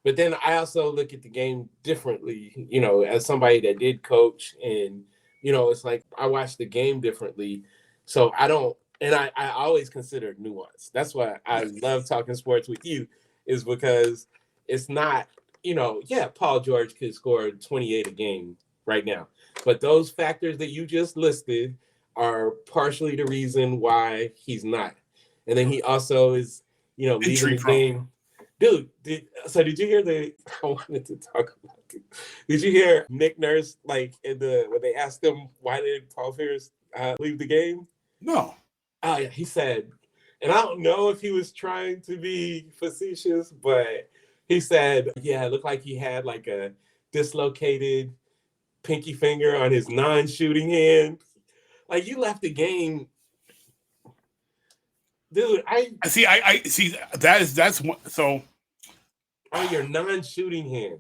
But then I also look at the game differently, you know, as somebody that did coach, and you know, it's like I watch the game differently, so I don't. And I always consider nuance. That's why I love talking sports with you, is because it's not, you know, Paul George could score 28 a game right now. But those factors that you just listed are partially the reason why he's not. And then he also is, you know, leaving the game. Dude, did you hear I wanted to talk about it. Did you hear Nick Nurse, like, when they asked him why did Paul Pierce leave the game? No. Oh, yeah, he said, and I don't know if he was trying to be facetious, but he said, it looked like he had like a dislocated pinky finger on his non-shooting hand. Like, you left the game. Dude, I see that's one, so on your non-shooting hand.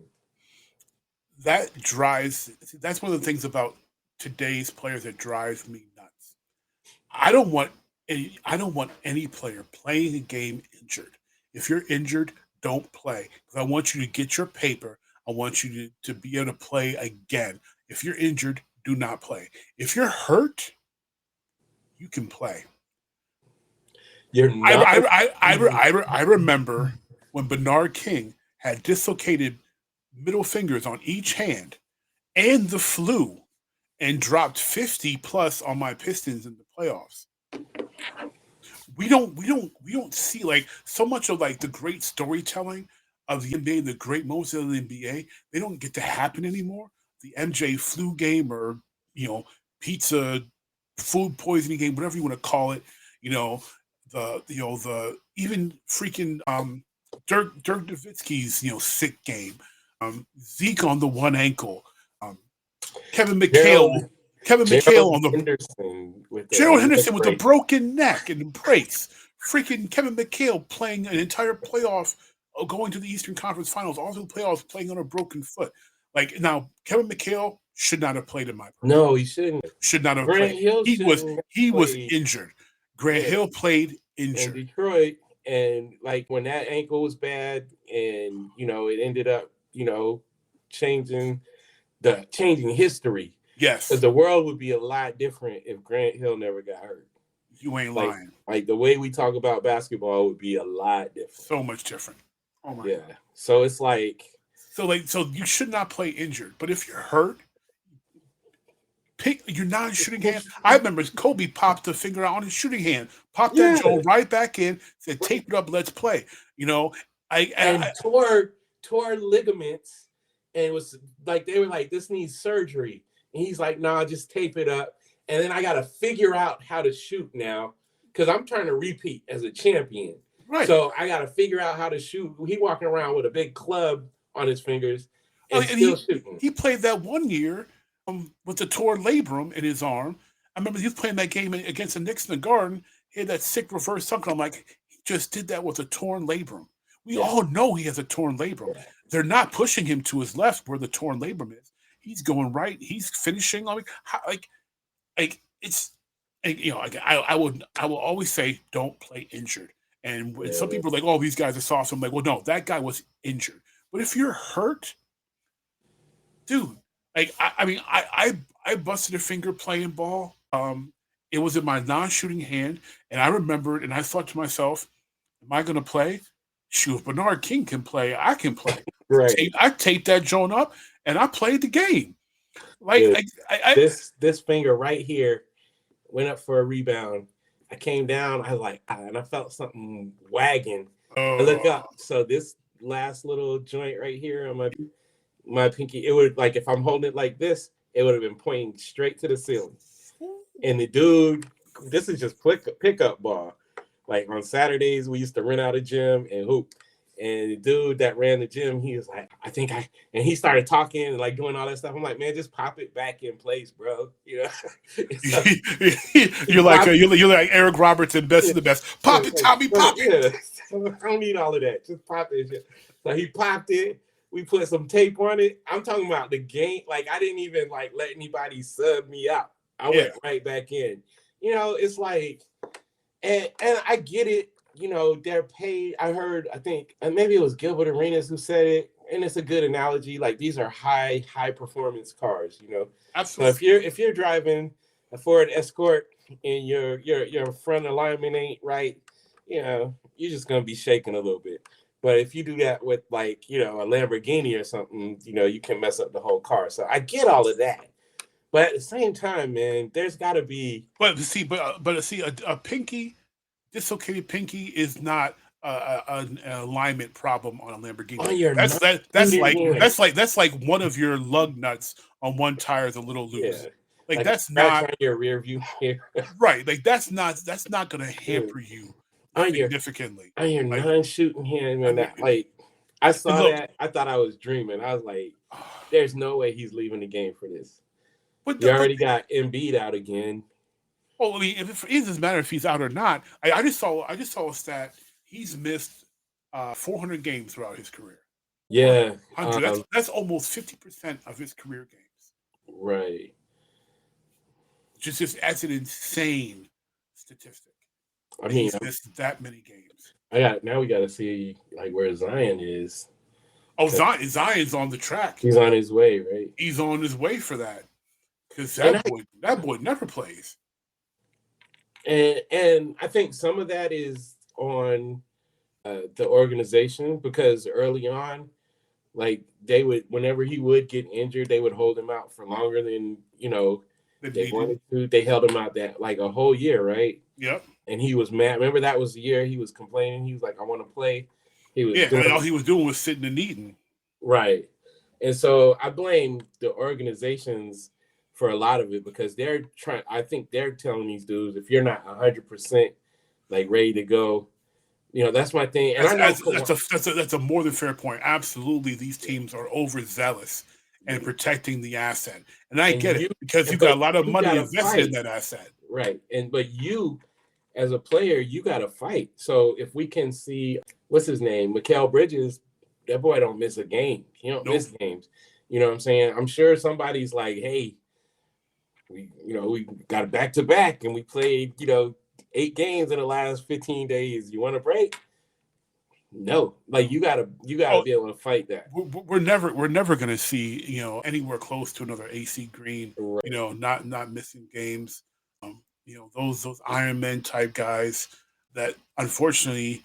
That's one of the things about today's players that drives me nuts. I don't want any player playing a game injured. If you're injured, don't play. Because I want you to get your paper. I want you to be able to play again. If you're injured, do not play. If you're hurt, you can play. You're not. I remember when Bernard King had dislocated middle fingers on each hand and the flu and dropped 50 plus on my Pistons in the playoffs. We don't see like so much of like the great storytelling of the NBA, the great moments of the NBA. They don't get to happen anymore. The MJ flu game, or you know, pizza, food poisoning game, whatever you want to call it. You know, the even freaking Dirk Nowitzki's sick game. Zeke on the one ankle. Kevin McHale on the Gerald Henderson with a broken neck and brace. Freaking Kevin McHale playing an entire playoff, going to the Eastern Conference Finals, also playoffs playing on a broken foot. Like now, Kevin McHale should not have played in my opinion. No, he shouldn't. Should not have Grant played. Hill He was played. injured. Grant Hill played in injured. Detroit, and like when that ankle was bad, and it ended up changing history. Yes, because the world would be a lot different if Grant Hill never got hurt. You ain't lying. Like the way we talk about basketball would be a lot different. So much different. Oh my God. So it's like so you should not play injured, but if you're hurt, pick your non-shooting hand. I remember Kobe popped the finger out on his shooting hand, popped that Joe right back in, said, "Tape it up, let's play." I tore ligaments, and it was like they were like, "This needs surgery," and he's like, "Nah, just tape it up." And then I got to figure out how to shoot now because I'm trying to repeat as a champion. Right. So I got to figure out how to shoot. He walking around with a big club on his fingers and still shooting. He played that one year with the torn labrum in his arm. I remember he was playing that game against the Knicks in the Garden. He had that sick reverse sunken. I'm like, he just did that with a torn labrum. We all know he has a torn labrum. Yeah. They're not pushing him to his left where the torn labrum is. He's going right. He's finishing. I will always say don't play injured. And some people are like, oh, these guys are soft. So I'm like, well, no, that guy was injured. But if you're hurt, dude, I busted a finger playing ball. It was in my non-shooting hand, and I remembered, and I thought to myself, am I going to play? Shoot, if Bernard King can play, I can play. Right. I taped that joint up, and I played the game. This finger right here went up for a rebound. I came down, and I felt something wagging. I look up. So this last little joint right here on my pinky, it would, like, if I'm holding it like this, it would have been pointing straight to the ceiling. And the dude, this is just pickup ball. Like on Saturdays, we used to rent out a gym and hoop. And the dude that ran the gym, he was like, and he started talking and like doing all that stuff. I'm like, man, just pop it back in place, bro. You're like Eric Robertson, best of the best. Pop it, Tommy, pop it. I don't need all of that. Just pop it. So he popped it. We put some tape on it. I'm talking about the game. Like, I didn't even like let anybody sub me out. I went right back in. It's like, and I get it. They're paid. I think maybe it was Gilbert Arenas who said it, and it's a good analogy. Like, these are high performance cars. Absolutely. So if you're driving a Ford Escort and your front alignment ain't right, you're just gonna be shaking a little bit. But if you do that with a Lamborghini or something, you can mess up the whole car. So I get all of that. But at the same time, man, there's got to be. But a pinky. Dislocated pinky is not an alignment problem on a Lamborghini. That's like one of your lug nuts on one tire is a little loose. Yeah. Like that's not on your rear view mirror. Right. Like that's not going to hamper you significantly. On your non-shooting hand, man. I saw that. I thought I was dreaming. I was like, "There's no way he's leaving the game for this." But you already got Embiid out again. Well, I mean, it doesn't matter if he's out or not. I just saw a stat. He's missed 400 games throughout his career. Yeah, that's almost 50% of his career games. Right. That's an insane statistic. I mean, he's missed that many games. Now we got to see where Zion is. Oh, Zion's on the track. He's on his way, right? He's on his way for that because that boy never plays. And I think some of that is on the organization because early on, they would, whenever he would get injured, they would hold him out for longer than they wanted to. They held him out that a whole year, right? Yep. And he was mad. Remember that was the year he was complaining. He was like, "I want to play." All he was doing was sitting and eating. Right. And so I blame the organizations for a lot of it because I think they're telling these dudes, if you're not 100% ready to go, that's my thing. And that's a more than fair point. Absolutely, these teams are overzealous and protecting the asset, and I get it because you got a lot of money invested in that asset, right? But you, as a player, you got to fight. So if we can see, what's his name, Mikal Bridges, that boy don't miss a game. He don't miss games. You know what I'm saying? I'm sure somebody's like, hey, we got a back-to-back and we played, 8 games in the last 15 days. You want a break? No, like you gotta be able to fight that. We're never going to see anywhere close to another AC Green. Right. Not missing games. Those Iron Man type guys that unfortunately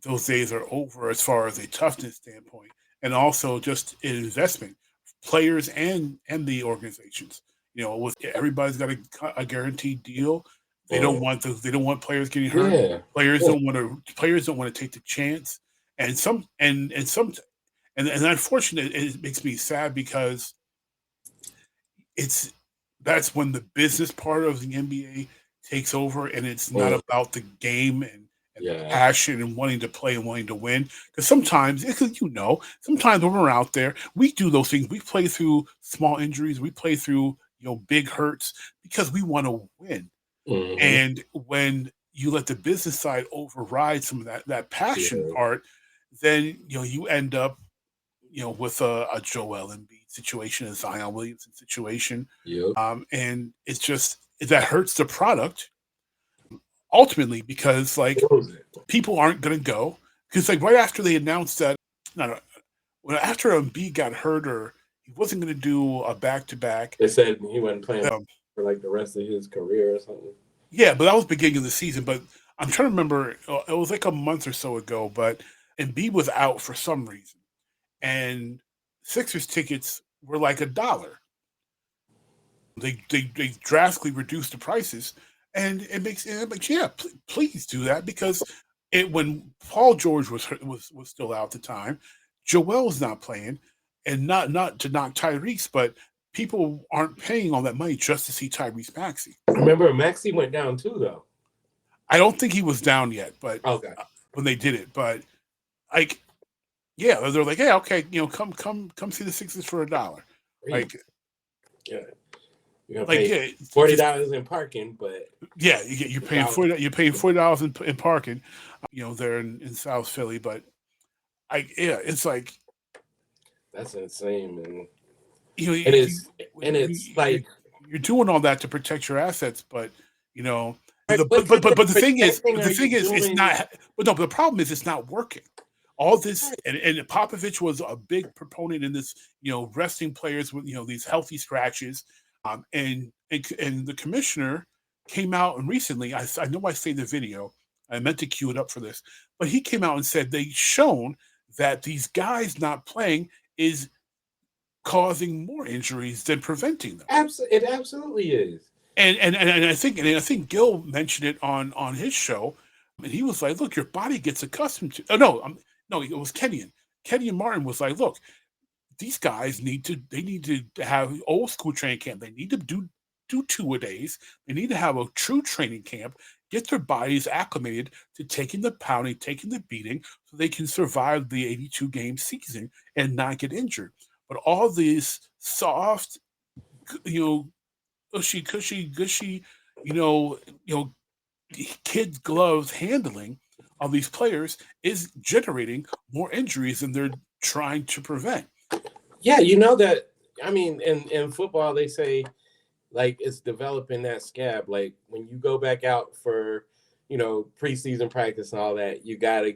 those days are over as far as a toughness standpoint, and also just an investment, players and the organizations. With everybody's got a guaranteed deal. They don't want they don't want players getting hurt. Yeah. Players don't want to take the chance. And unfortunately, it makes me sad because that's when the business part of the NBA takes over, and it's not about the game and passion and wanting to play and wanting to win. Because sometimes when we're out there, we do those things. We play through small injuries. We play through big hurts because we want to win. Mm-hmm. And when you let the business side override some of that passion part, then you end up with a Joel Embiid situation, a Zion Williamson situation. Yep. And it's just that hurts the product ultimately because people aren't going to go because right after they announced that after Embiid got hurt or he wasn't going to do a back-to-back, they said he wasn't playing for the rest of his career or something. Yeah, but that was beginning of the season. But I'm trying to remember, it was like a month or so ago, but Embiid was out for some reason. And Sixers tickets were like $1. They drastically reduced the prices. And it makes please do that because when Paul George was still out at the time, Joel's not playing, and not to knock Tyrese, but people aren't paying all that money just to see Tyrese Maxey. Remember, Maxey went down too, though. I don't think he was down yet, but when they did it, but they're like, hey, okay, come see the Sixers for $1. You're paying $40 in parking, but you're paying $40 in parking. There in South Philly, but it's like that's insane, man. It's like you're doing all that to protect your assets, but the thing is, it's not. But no, but the problem is, it's not working. All this, and Popovich was a big proponent in this, resting players with these healthy scratches, and the commissioner came out and recently, I know I saved the video. I meant to cue it up for this, but he came out and said they've shown that these guys not playing is causing more injuries than preventing them. It absolutely is. And I think Gil mentioned it on his show, and he was like, "Look, your body gets accustomed to." Oh no, it was Kenyon. Kenyon Martin was like, "Look, these guys need to have old school training camp. They need to do 2-a-days. They need to have a true training camp. Get their bodies acclimated to taking the pounding, taking the beating, so they can survive the 82-game season and not get injured." But all these soft, gushy, kids' gloves handling of these players is generating more injuries than they're trying to prevent. Yeah, that. I mean, in football, they say it's developing that scab. Like when you go back out for preseason practice and all that, you got to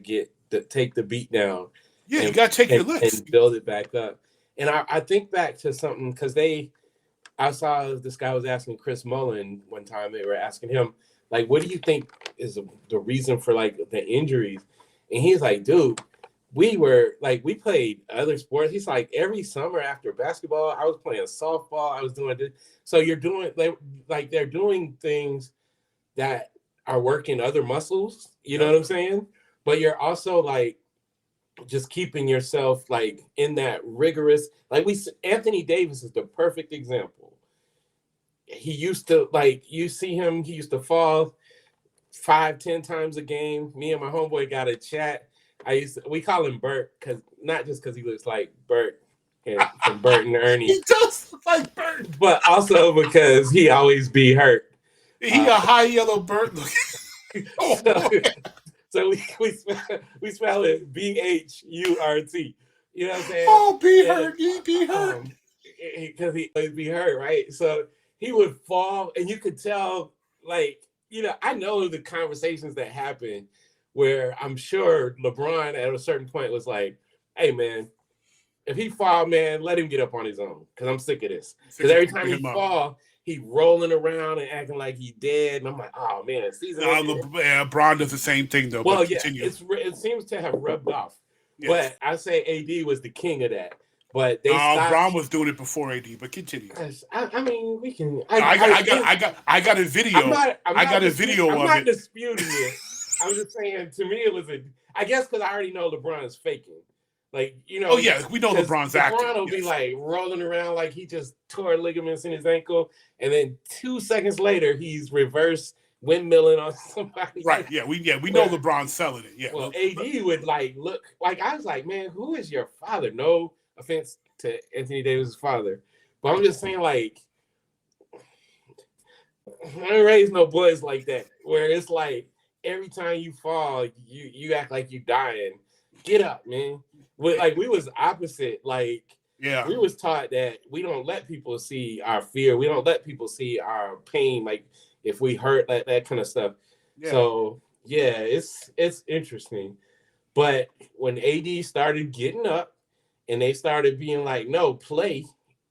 take the beat down. Yeah, you got to take your licks and build it back up. And I think back to something because I saw this guy was asking Chris Mullin one time. They were asking him, what do you think is the reason for the injuries? And he's like, dude, we played other sports. He's like, every summer after basketball, I was playing softball. I was doing this. So you're doing they're doing things that are working other muscles. You know what I'm saying? But you're also just keeping yourself in that rigorous, Anthony Davis is the perfect example. He used to you see him, he used to fall 5-10 times a game. Me and my homeboy got a chat. We call him Bert not just because he looks like Bert from Bert and Ernie. He does look like Bert, but also because he always be hurt. He a high yellow Bert looking. So we spell it BHURT. You know what I'm saying? Oh, be hurt. He be hurt. Because he always be hurt, right? So he would fall, and you could tell, like, I know the conversations that happen where I'm sure LeBron at a certain point was like, hey, man, if he fall, man, let him get up on his own because I'm sick of this. Because every time he fall, he rolling around and acting like he dead. And I'm like, oh, man, season LeBron does the same thing, though. Well, yeah, it seems to have rubbed off. Yes. But I say AD was the king of that. But they stopped. Brown was doing it before AD, but continue. I mean, we can. I got a video. I got a video of it. I'm not disputing it. I'm just saying, to me, it was I guess because I already know LeBron is faking. Like, Oh, yeah, we know LeBron's acting. LeBron will be like rolling around like he just tore ligaments in his ankle. And then 2 seconds later, he's reverse windmilling on somebody. Right, yeah, we know LeBron's selling it. Yeah. Well, AD would look like, I was like, man, who is your father? No offense to Anthony Davis' father, but I'm just saying, like, I don't raise no boys like that, where it's like every time you fall, you act like you dying. Get up, man. We was opposite. Like, yeah, we was taught that we don't let people see our fear. We don't let people see our pain. Like, if we hurt, that kind of stuff. Yeah. So yeah, it's interesting. But when AD started getting up, and they started being like, no, play.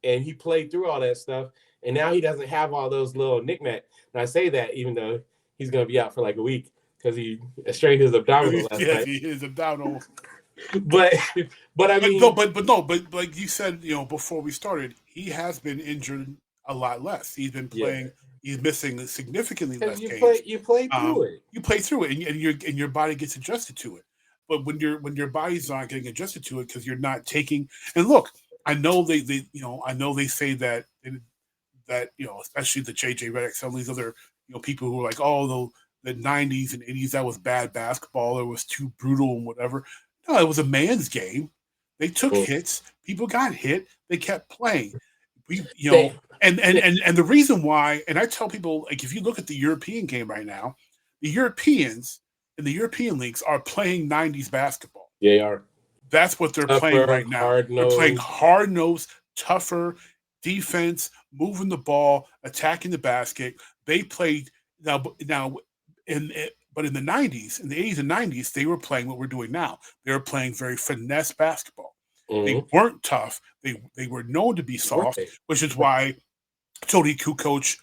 And he played through all that stuff. And now he doesn't have all those little knickknacks. And I say that even though he's going to be out for like a week because he strained his abdominal last night. His abdominal. but I mean. But like you said, before we started, he has been injured a lot less. He's been playing. Yeah. He's missing significantly less games. You play through it. You play through it, and your body gets adjusted to it. But when your body's not getting adjusted to it because you're not taking, and look, I know they say that especially the JJ Redick, some of these other people who are like, oh, the 90s and 80s, that was bad basketball, it was too brutal and whatever. No, it was a man's game. They took hits, people got hit, they kept playing. And the reason why, and I tell people, like, if you look at the European game right now, the Europeans in the European leagues are playing 90s basketball. Yeah, they are. That's what they're playing right now. They're playing hard-nosed, tougher defense, moving the ball, attacking the basket. They played but in the 90s, in the 80s and 90s, they were playing what we're doing now. They were playing very finesse basketball. Mm-hmm. They weren't tough. They were known to be soft, which is why Tony Kukoc,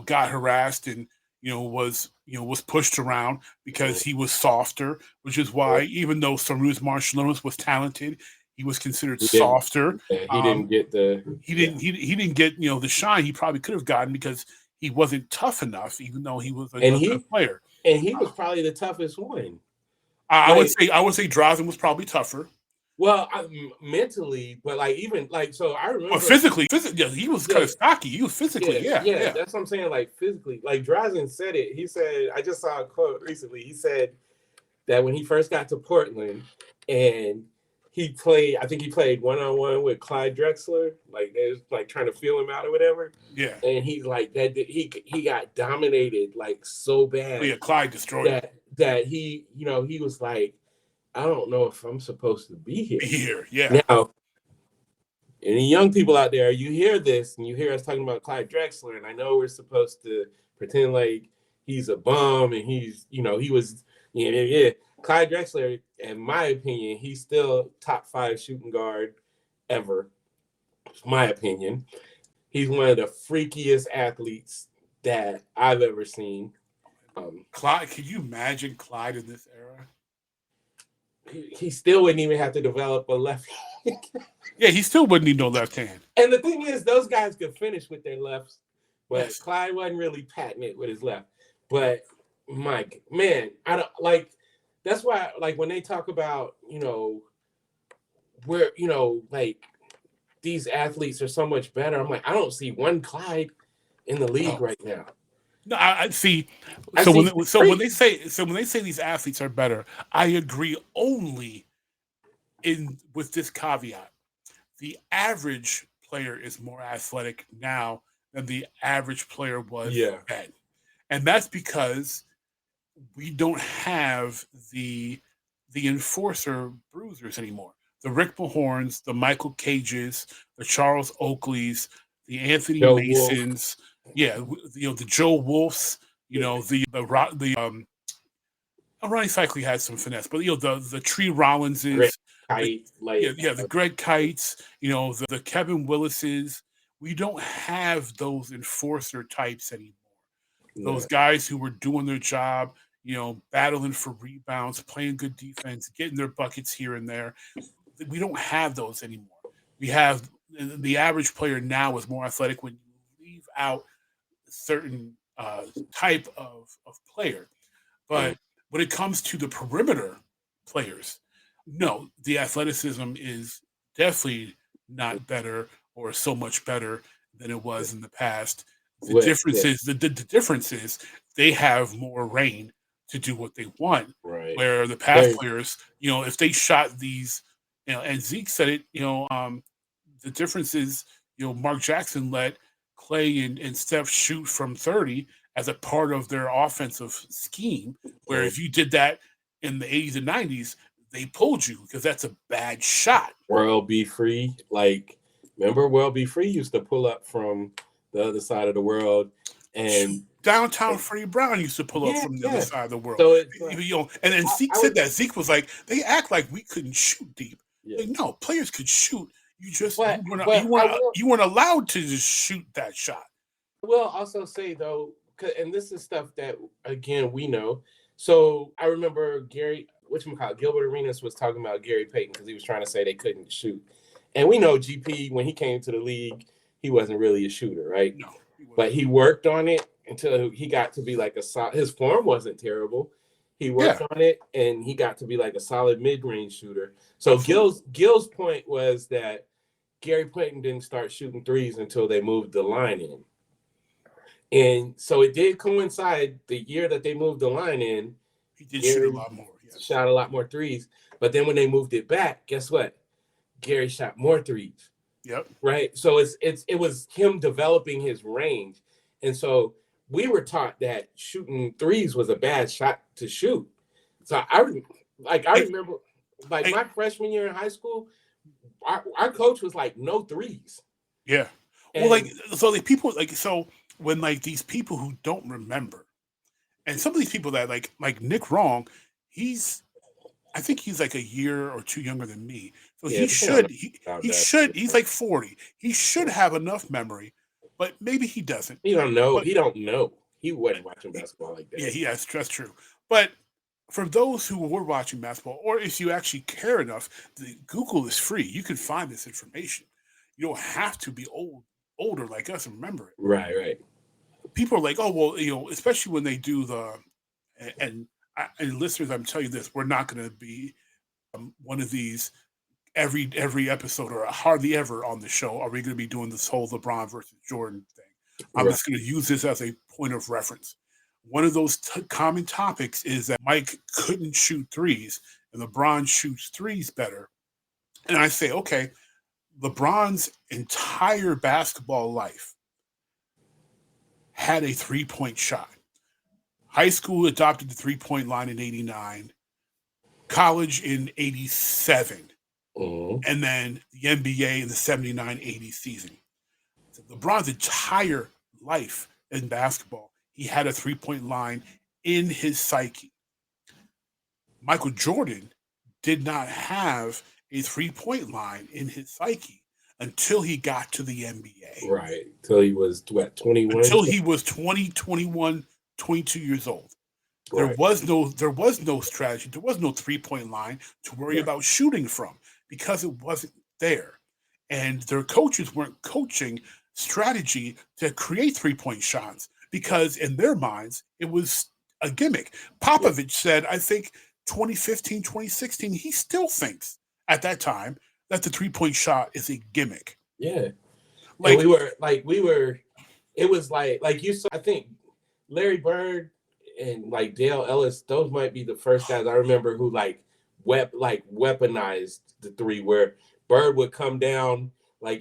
got harassed and was pushed around because he was softer, which is why even though Saruz Marshall was talented, he was considered softer. Yeah, he didn't get he didn't get the shine he probably could have gotten because he wasn't tough enough, even though he was a good player. And he was probably the toughest one. I would say Drazen was probably tougher. Well, mentally, but so I remember. Well, physically, yeah, he was kind of stocky. He was physically, yeah. That's what I'm saying. Like physically, like Drazen said it. He said, I just saw a quote recently. He said that when he first got to Portland and he played 1-on-1 with Clyde Drexler, like they was like trying to feel him out or whatever. Yeah, and he's like that. He got dominated like so bad. Oh, yeah, Clyde destroyed him. That he he was like, I don't know if I'm supposed to be here. Yeah. Now, any young people out there, you hear this and you hear us talking about Clyde Drexler, and I know we're supposed to pretend like he's a bum and he's, he was, Clyde Drexler, in my opinion, he's still top 5 shooting guard ever. My opinion. He's one of the freakiest athletes that I've ever seen. Clyde, can you imagine Clyde in this era? He still wouldn't even have to develop a left hand. Yeah, he still wouldn't need no left hand. And the thing is, those guys could finish with their lefts, but Clyde wasn't really patting it with his left. But Mike, man, I don't like. That's why, like, when they talk about, where like these athletes are so much better, I'm like, I don't see one Clyde in the league right now. No, I see. When they say these athletes are better, I agree only with this caveat: the average player is more athletic now than the average player was then, and that's because we don't have the enforcer bruisers anymore. the Rick Mahorns, the Michael Cages, the Charles Oakleys, the Anthony Joe Wolf. Masons, the Joe Wolfs, Ronnie Cycli had some finesse, but the Tree Rollinses, Greg Kite, the Greg Kites, the Kevin Willises. We don't have those enforcer types anymore. Those guys who were doing their job, battling for rebounds, playing good defense, getting their buckets here and there. We don't have those anymore. We have the average player now is more athletic when you leave out certain type of player. But when it comes to the perimeter players, no, the athleticism is definitely not better or so much better than it was in the past. The difference is they have more reign to do what they want. Right. Where the past players, if they shot these, and Zeke said it, the difference is, Mark Jackson let Clay and Steph shoot from 30 as a part of their offensive scheme, where if you did that in the 80s and 90s, they pulled you because that's a bad shot. World Be Free, remember World Be Free used to pull up from the other side of the world, and downtown Freddie Brown used to pull up from the other side of the world. So and then Zeke said that. Zeke was like, they act like we couldn't shoot deep. Yeah. No, players could shoot. You just you weren't allowed to just shoot that shot. I will also say though, and this is stuff that again we know. So I remember Gilbert Arenas was talking about Gary Payton because he was trying to say they couldn't shoot, and we know GP when he came to the league, he wasn't really a shooter, right? No, but he worked on it until he got to be like his form wasn't terrible. He worked on it, and he got to be like a solid mid-range shooter. So Gil's point was that Gary Payton didn't start shooting threes until they moved the line in. And so it did coincide the year that they moved the line in. He did shoot a lot more. Yes. Shot a lot more threes. But then when they moved it back, guess what? Gary shot more threes. Yep. Right. So it was him developing his range. And so we were taught that shooting threes was a bad shot to shoot. So I remember my freshman year in high school, our coach was like, no threes. Yeah. And when these people who don't remember, and some of these people that like Nick Wrong, I think he's like a year or two younger than me. So he's like 40. He should have enough memory, but maybe he doesn't. He don't know. He don't know. He wasn't watching basketball like that. Yeah, that's true. But for those who were watching basketball, or if you actually care enough, Google is free. You can find this information. You don't have to be older like us and remember it. Right. People are like, oh, well, especially when they do and listeners, I'm telling you this, we're not going to be one of these every episode or hardly ever on the show. Are we going to be doing this whole LeBron versus Jordan thing? I'm just going to use this as a point of reference. One of those common topics is that Mike couldn't shoot threes and LeBron shoots threes better. And I say, okay, LeBron's entire basketball life had a 3-point shot. High school adopted the 3-point line in 89, college in 87, and then the NBA in the 79-80 season. So LeBron's entire life in basketball, he had a 3-point line in his psyche. Michael Jordan did not have a 3-point line in his psyche until he got to the NBA. Right. Until he was, 21? Until he was 20, 21, 22 years old. There was no strategy. There was no 3-point line to worry about shooting from because it wasn't there. And their coaches weren't coaching strategy to create 3-point shots because in their minds, it was a gimmick. Popovich said, I think 2015, 2016, he still thinks at that time that the 3-point shot is a gimmick. Yeah. It was like you saw, I think Larry Bird and like Dale Ellis, those might be the first guys I remember who weaponized the three, where Bird would come down I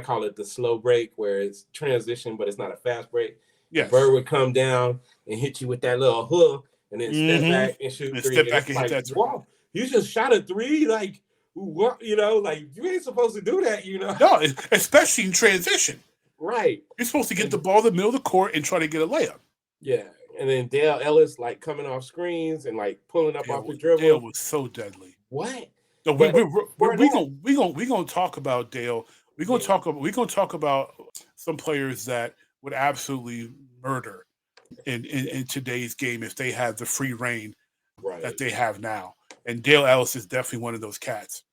call it the slow break, where it's transition, but it's not a fast break. Yes. Bird would come down and hit you with that little hook and then step back and shoot three. Step back and hit that three. Wow, you just shot a three? Like, what, like you ain't supposed to do that, No, especially in transition. Right. You're supposed to get the ball in the middle of the court and try to get a layup. Yeah. And then Dale Ellis like coming off screens and like pulling up off the dribble. Dale was so deadly. What? No, we gonna talk about Dale. We're gonna talk about some players that would absolutely murder in today's game if they had the free reign that they have now. And Dale Ellis is definitely one of those cats.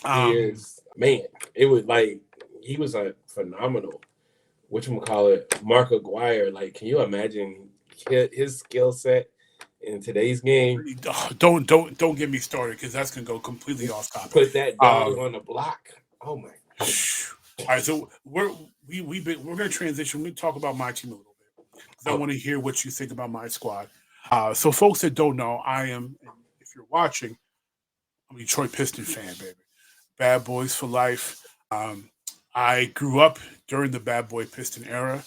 He is, man. It was like he was a phenomenal, whatchamacallit, Mark Aguirre. Like, can you imagine his skill set in today's game? Don't get me started because that's gonna go completely off topic. Put that dog on the block. Oh my God. All right, so we're gonna transition. We're gonna talk about my team a little bit because I want to hear what you think about my squad. So folks that don't know, I am, if you're watching, I'm a Detroit Pistons fan, baby. Bad Boys for life. I grew up during the Bad Boy Piston era.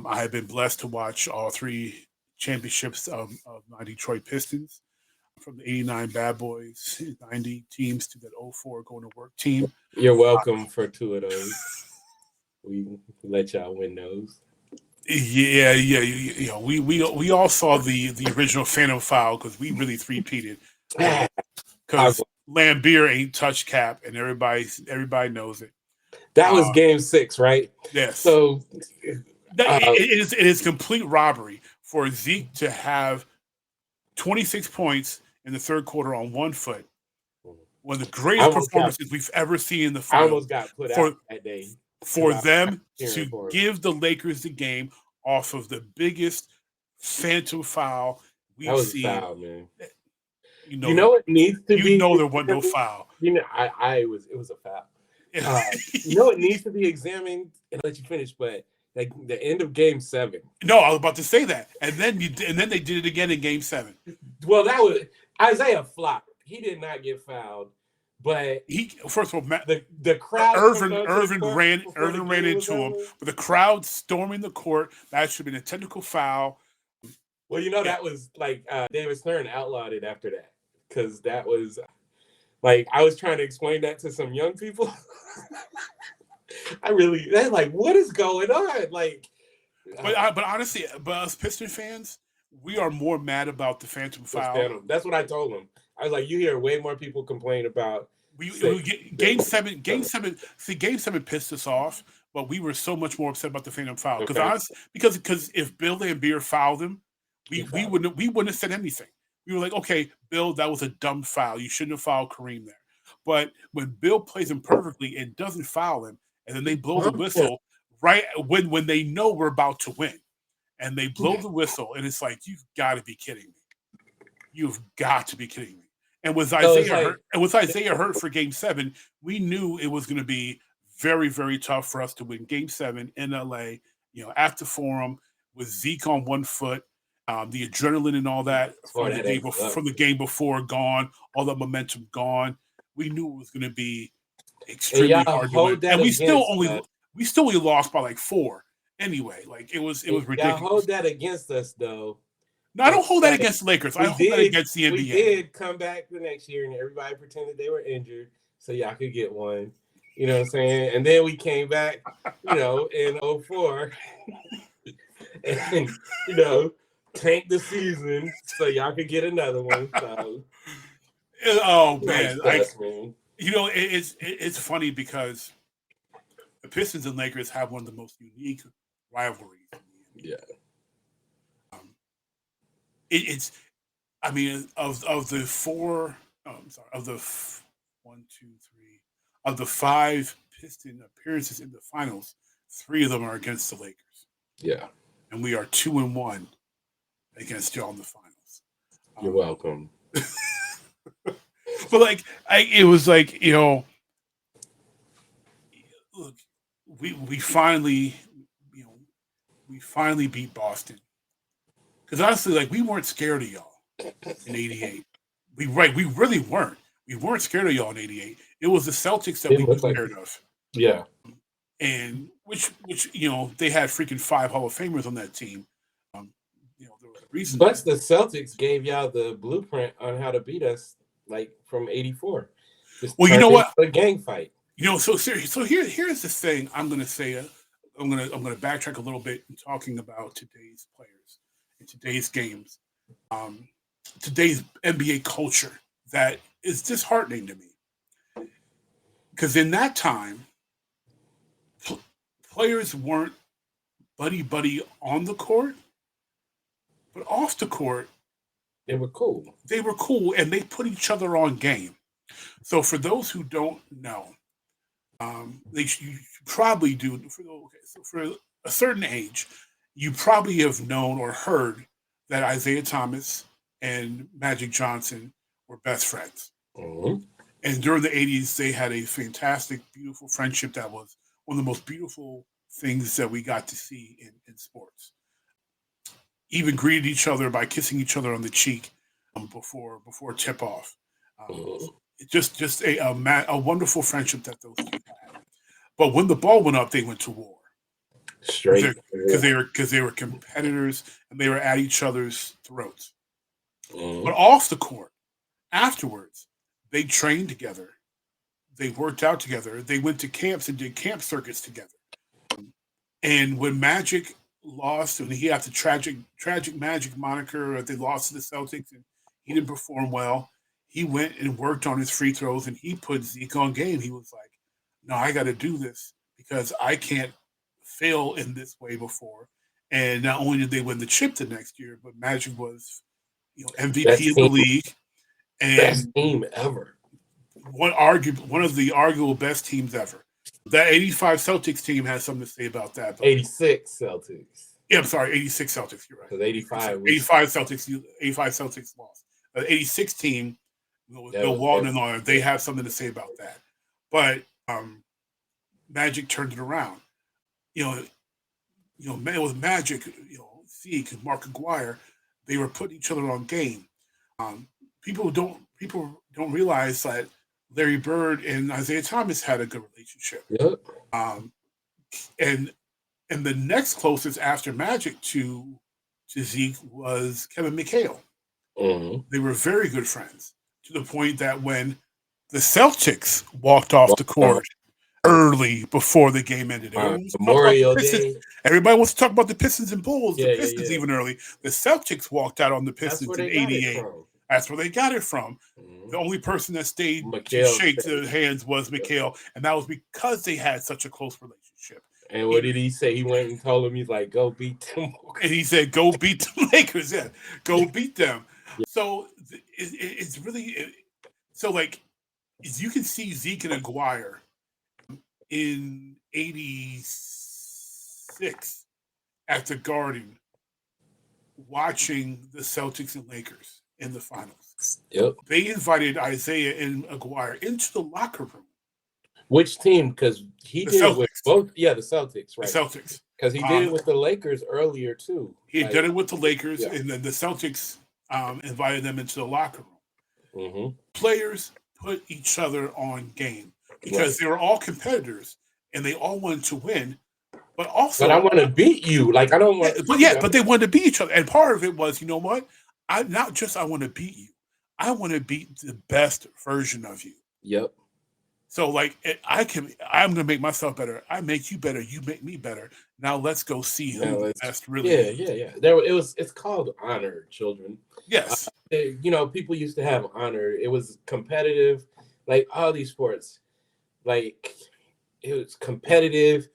I have been blessed to watch all three championships of my Detroit Pistons, from the 89 Bad Boys, 90 teams to that 04 Going to Work team. You're welcome for two of those. We let y'all win those. Yeah. We all saw the original Phantom Foul because we really three-peated. Because Lambeer ain't touch Cap, and everybody knows it. That was Game 6, right? Yes. So it is complete robbery for Zeke to have 26 points in the third quarter on 1 foot. One of the greatest performances we've ever seen in the finals. I almost got put out that day. For them to give the Lakers the game off of the biggest phantom foul we've seen. Foul, man. You know what needs to be. There wasn't no foul. It was a foul. It needs to be examined, and let you finish, but like the end of Game 7. No, I was about to say that, and then they did it again in Game 7. Well, that was Isaiah flopped. He did not get fouled, but first of all, the crowd. Irvin ran into him, but the crowd storming the court. That should have been a technical foul. Well, that was like David Stern outlawed it after that because that was like I was trying to explain that to some young people. They're like, what is going on? Like, but honestly, us Piston fans, we are more mad about the phantom foul. That's what I told them. I was like, you hear way more people complain about. Game 7. See, Game 7 pissed us off, but we were so much more upset about the phantom foul because if Bill Lambeer fouled him, we wouldn't have said anything. We were like, okay, Bill, that was a dumb foul. You shouldn't have fouled Kareem there. But when Bill plays him perfectly and doesn't foul him, and then they blow the whistle right when they know we're about to win, and they blow the whistle, and it's like, you've got to be kidding me. You've got to be kidding me. And with Isaiah hurt for Game 7, we knew it was going to be very, very tough for us to win Game 7 in LA. At the Forum with Zeke on 1 foot, the adrenaline and all that from the game before gone, all the momentum gone. We knew it was going to be extremely hard to win, and we still only lost by like 4 anyway. Like it was ridiculous. Y'all hold that against us though. No, I don't hold that against the Lakers. I hold that against the NBA. We did come back the next year, and everybody pretended they were injured, so y'all could get one. You know what I'm saying? And then we came back, in 04, and tanked the season so y'all could get another one. So, oh man, it's funny because the Pistons and Lakers have one of the most unique rivalries. Yeah. Of the 5 Piston appearances in the finals, 3 of them are against the Lakers. Yeah. And we are 2-1 against y'all in the finals. You're welcome. But it was like, look, we finally beat Boston. Because honestly, we weren't scared of y'all in '88. We really weren't. We weren't scared of y'all in '88. It was the Celtics that we were scared of. Yeah. And which they had freaking 5 Hall of Famers on that team. There was a reason. But the Celtics gave y'all the blueprint on how to beat us, from '84. Just Well, you know what? A gang fight. So serious. So here's the thing. I'm going to say. I'm going to backtrack a little bit in talking about today's players and today's games, today's NBA culture that is disheartening to me. Because in that time, players weren't buddy on the court, but off the court, they were cool. They were cool, and they put each other on game. So for those who don't know, you probably do. So for a certain age, you probably have known or heard that Isaiah Thomas and Magic Johnson were best friends. Mm-hmm. And during the 80s, they had a fantastic, beautiful friendship that was one of the most beautiful things that we got to see in sports. Even greeted each other by kissing each other on the cheek before tip off. Just a wonderful friendship that those two had. But when the ball went up, they went to war. Straight, because they were competitors and they were at each other's throats. But off the court, afterwards, they trained together. They worked out together. They went to camps and did camp circuits together. And when Magic lost, and he had the tragic Magic moniker, they lost to the Celtics, and he didn't perform well, he went and worked on his free throws, and he put Zeke on game. He was like, no, I got to do this because I can't fail in this way before. And not only did they win the chip the next year, but Magic was MVP of the league. And best team ever. One of the arguable best teams ever. That 85 Celtics team has something to say about that. 86 Celtics. Yeah, I'm sorry, 86 Celtics. You're right. Because 85 Celtics lost. The 86 team, with Bill Walton and all that, they have something to say about that. But Magic turned it around. With Magic, Zeke and Mark Aguirre, they were putting each other on game. People don't realize that Larry Bird and Isaiah Thomas had a good relationship. Yep. And the next closest after Magic to Zeke was Kevin McHale. Mm-hmm. They were very good friends to the point that when the Celtics walked off the court early before the game ended, Memorial Day, everybody wants to talk about the Pistons and Bulls. The Pistons even early. The Celtics walked out on the Pistons in '88. That's where they got it from. Mm-hmm. The only person that stayed to shake their hands was McHale, and that was because they had such a close relationship. And what did he say? He went and told him, he's like, go beat them. And he said, go beat the Lakers. Yeah, go beat them. Yeah. So it's really so like you can see Zeke and Aguirre in '86 at the Garden watching the Celtics and Lakers in the finals. Yep. They invited Isaiah and Aguirre into the locker room. Which team? Because he did it with both. Yeah, the Celtics, right? The Celtics. Because he did it with the Lakers earlier, too. He did it with the Lakers, and then the Celtics invited them into the locker room. Mm-hmm. Players put each other on game because they were all competitors, and they all wanted to win. But also, I want to beat you. Like, I don't want. But they wanted to beat each other, and part of it was, you know what? I want to beat you. I want to beat the best version of you. Yep. So like I'm gonna make myself better. I make you better. You make me better. Now let's go see who the best really is. Yeah. It's called honor, children. Yes. People used to have honor. It was competitive, like all these sports. Like it was competitive.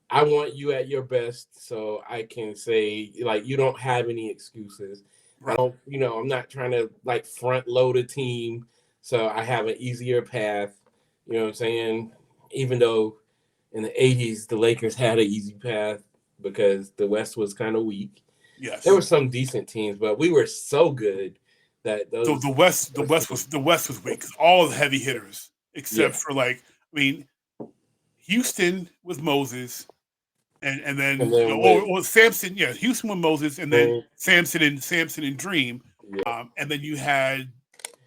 I want you at your best, so I can say like you don't have any excuses. Right. I'm not trying to like front load a team, so I have an easier path. You know what I'm saying? Even though in the 80s, the Lakers had an easy path because the West was kind of weak. Yes. There were some decent teams, but we were so good that the West was weak because all the heavy hitters, except for Houston with Moses and then Samson, Houston with Moses, and then Samson and Dream. Yeah. And then you had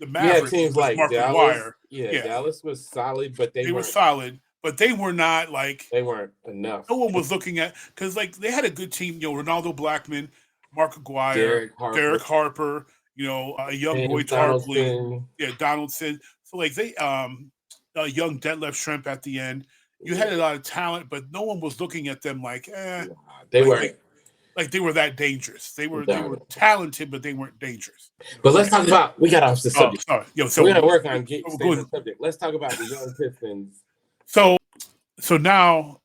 the Mavericks, teams like Mark Dallas. Dallas was solid, but they were solid, but they were not like they weren't enough. No one was looking at because like they had a good team. Ronaldo Blackman, Mark Aguirre, Derek Harper. a young Roy James Tarpley, Donaldson. Donaldson. So like they a young Detlef Shrimp at the end. You had a lot of talent, but no one was looking at them like, They like, weren't. like they were that dangerous. They were No. talented, but they weren't dangerous. But let's talk about. We got off the subject. Sorry. So we got to work on staying on the subject. Let's talk about the young Pistons. So now,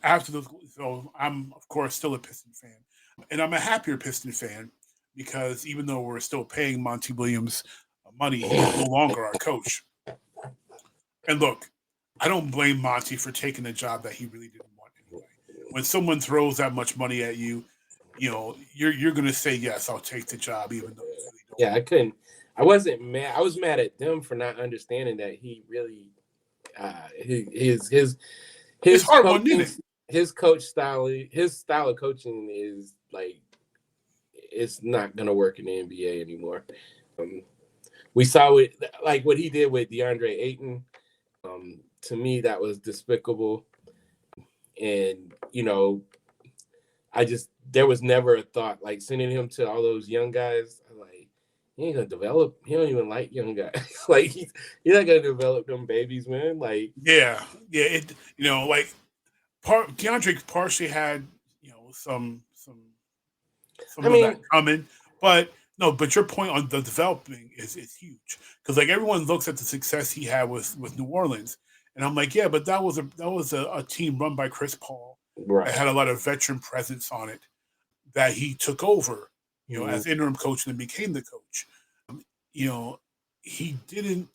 after so I'm of course still a Piston fan, and I'm a happier Piston fan because even though we're still paying Monty Williams money, he's no longer our coach. And look, I don't blame Monty for taking a job that he really didn't want anyway. When someone throws that much money at you, you're gonna say yes, I'll take the job, even though you really don't. Yeah, I couldn't. I wasn't mad. I was mad at them for not understanding that he really his hard coaching, one, didn't it? His style of coaching is like it's not gonna work in the NBA anymore. We saw it like what he did with DeAndre Ayton. To me, that was despicable. And there was never a thought like sending him to all those young guys. Like he ain't gonna develop. He don't even like young guys. Like he's not gonna develop them babies, man. Like It like DeAndre partially had some of that coming, but no. But your point on the developing is huge because like everyone looks at the success he had with New Orleans, and I'm like, yeah, but that was a team run by Chris Paul. Right. That had a lot of veteran presence on it that he took over, as interim coach and then became the coach. He didn't,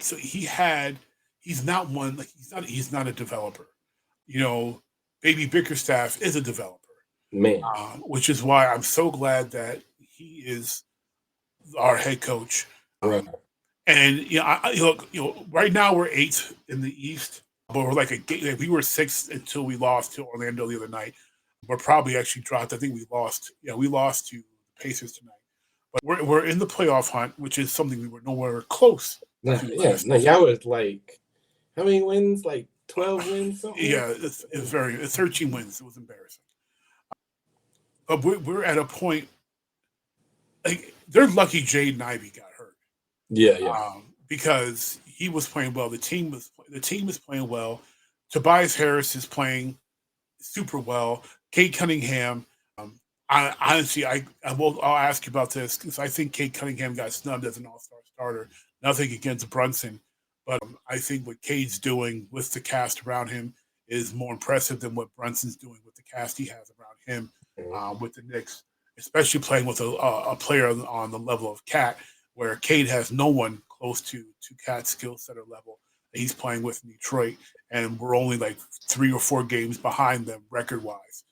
so he's not one, like he's not a developer. Baby Bickerstaff is a developer. Man. Which is why I'm so glad that he is our head coach. Right. And, right now we're 8th in the East. But we're like we were 6th until we lost to Orlando the other night. We're probably actually dropped. I think we lost. We lost to the Pacers tonight. But we're in the playoff hunt, which is something we were nowhere close. Y'all was like, how many wins? Like 12 wins? Something? Yeah, it's 13 wins. It was embarrassing. But we're at a point. Like they're lucky Jaden Ivey got hurt. Yeah. Because he was playing well. The team is playing well. Tobias Harris is playing super well. Cade Cunningham. I'll ask you about this because I think Cade Cunningham got snubbed as an all-star starter. Nothing against Brunson, but I think what Cade's doing with the cast around him is more impressive than what Brunson's doing with the cast he has around him with the Knicks, especially playing with a player on the level of Cat, where Cade has no one close to Cat's skill set or level that he's playing with in Detroit, and we're only like 3 or 4 games behind them record-wise,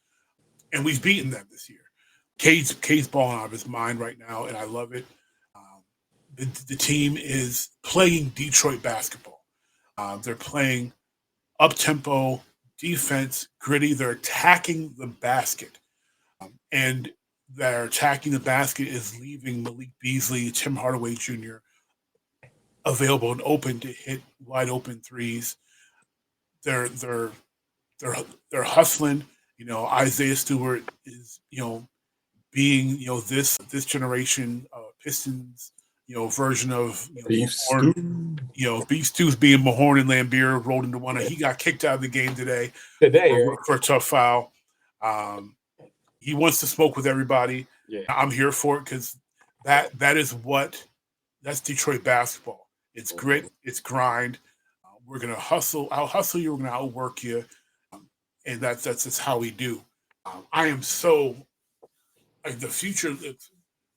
and we've beaten them this year. Cade's balling out of his mind right now, and I love it. The team is playing Detroit basketball. They're playing up-tempo defense, gritty. They're attacking the basket, and their attacking the basket is leaving Malik Beasley, Tim Hardaway Jr. available and open to hit wide open threes. They're hustling. Isaiah Stewart is being this generation Pistons version of Beef Stew. Beef Stew's being Mahorn and Lambeer rolled into one. He got kicked out of the game today for a tough foul. He wants to smoke with everybody. Yeah. I'm here for it because that's Detroit basketball. It's grit, it's grind. We're gonna hustle. I'll hustle you. We're gonna outwork you, and that's just how we do. I am so like the future.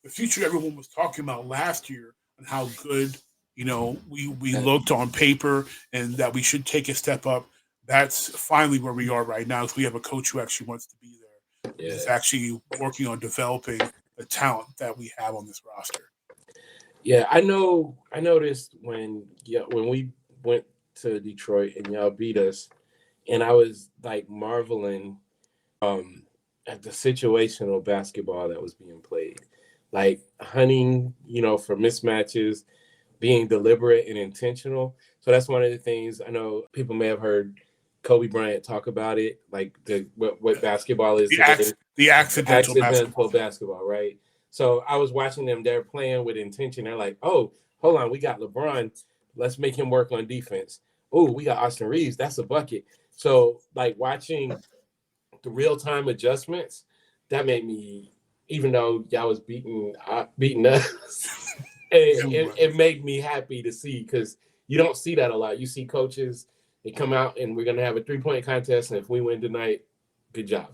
The future everyone was talking about last year and how good we looked on paper and that we should take a step up. That's finally where we are right now. Because we have a coach who actually wants to be there. Yeah. Is actually working on developing the talent that we have on this roster. Yeah, I noticed when we went to Detroit and y'all beat us, and I was like marveling at the situational basketball that was being played. Like hunting, for mismatches, being deliberate and intentional. So that's one of the things I know people may have heard Kobe Bryant talk about it, like what basketball is. The accidental basketball, right? So I was watching them. They're playing with intention. They're like, oh, hold on, we got LeBron. Let's make him work on defense. Oh, we got Austin Reeves. That's a bucket. So like watching the real-time adjustments, that made me, even though y'all was beating us, it made me happy to see, because you don't see that a lot. You see coaches, they come out and we're going to have a 3-point contest, and if we win tonight, good job.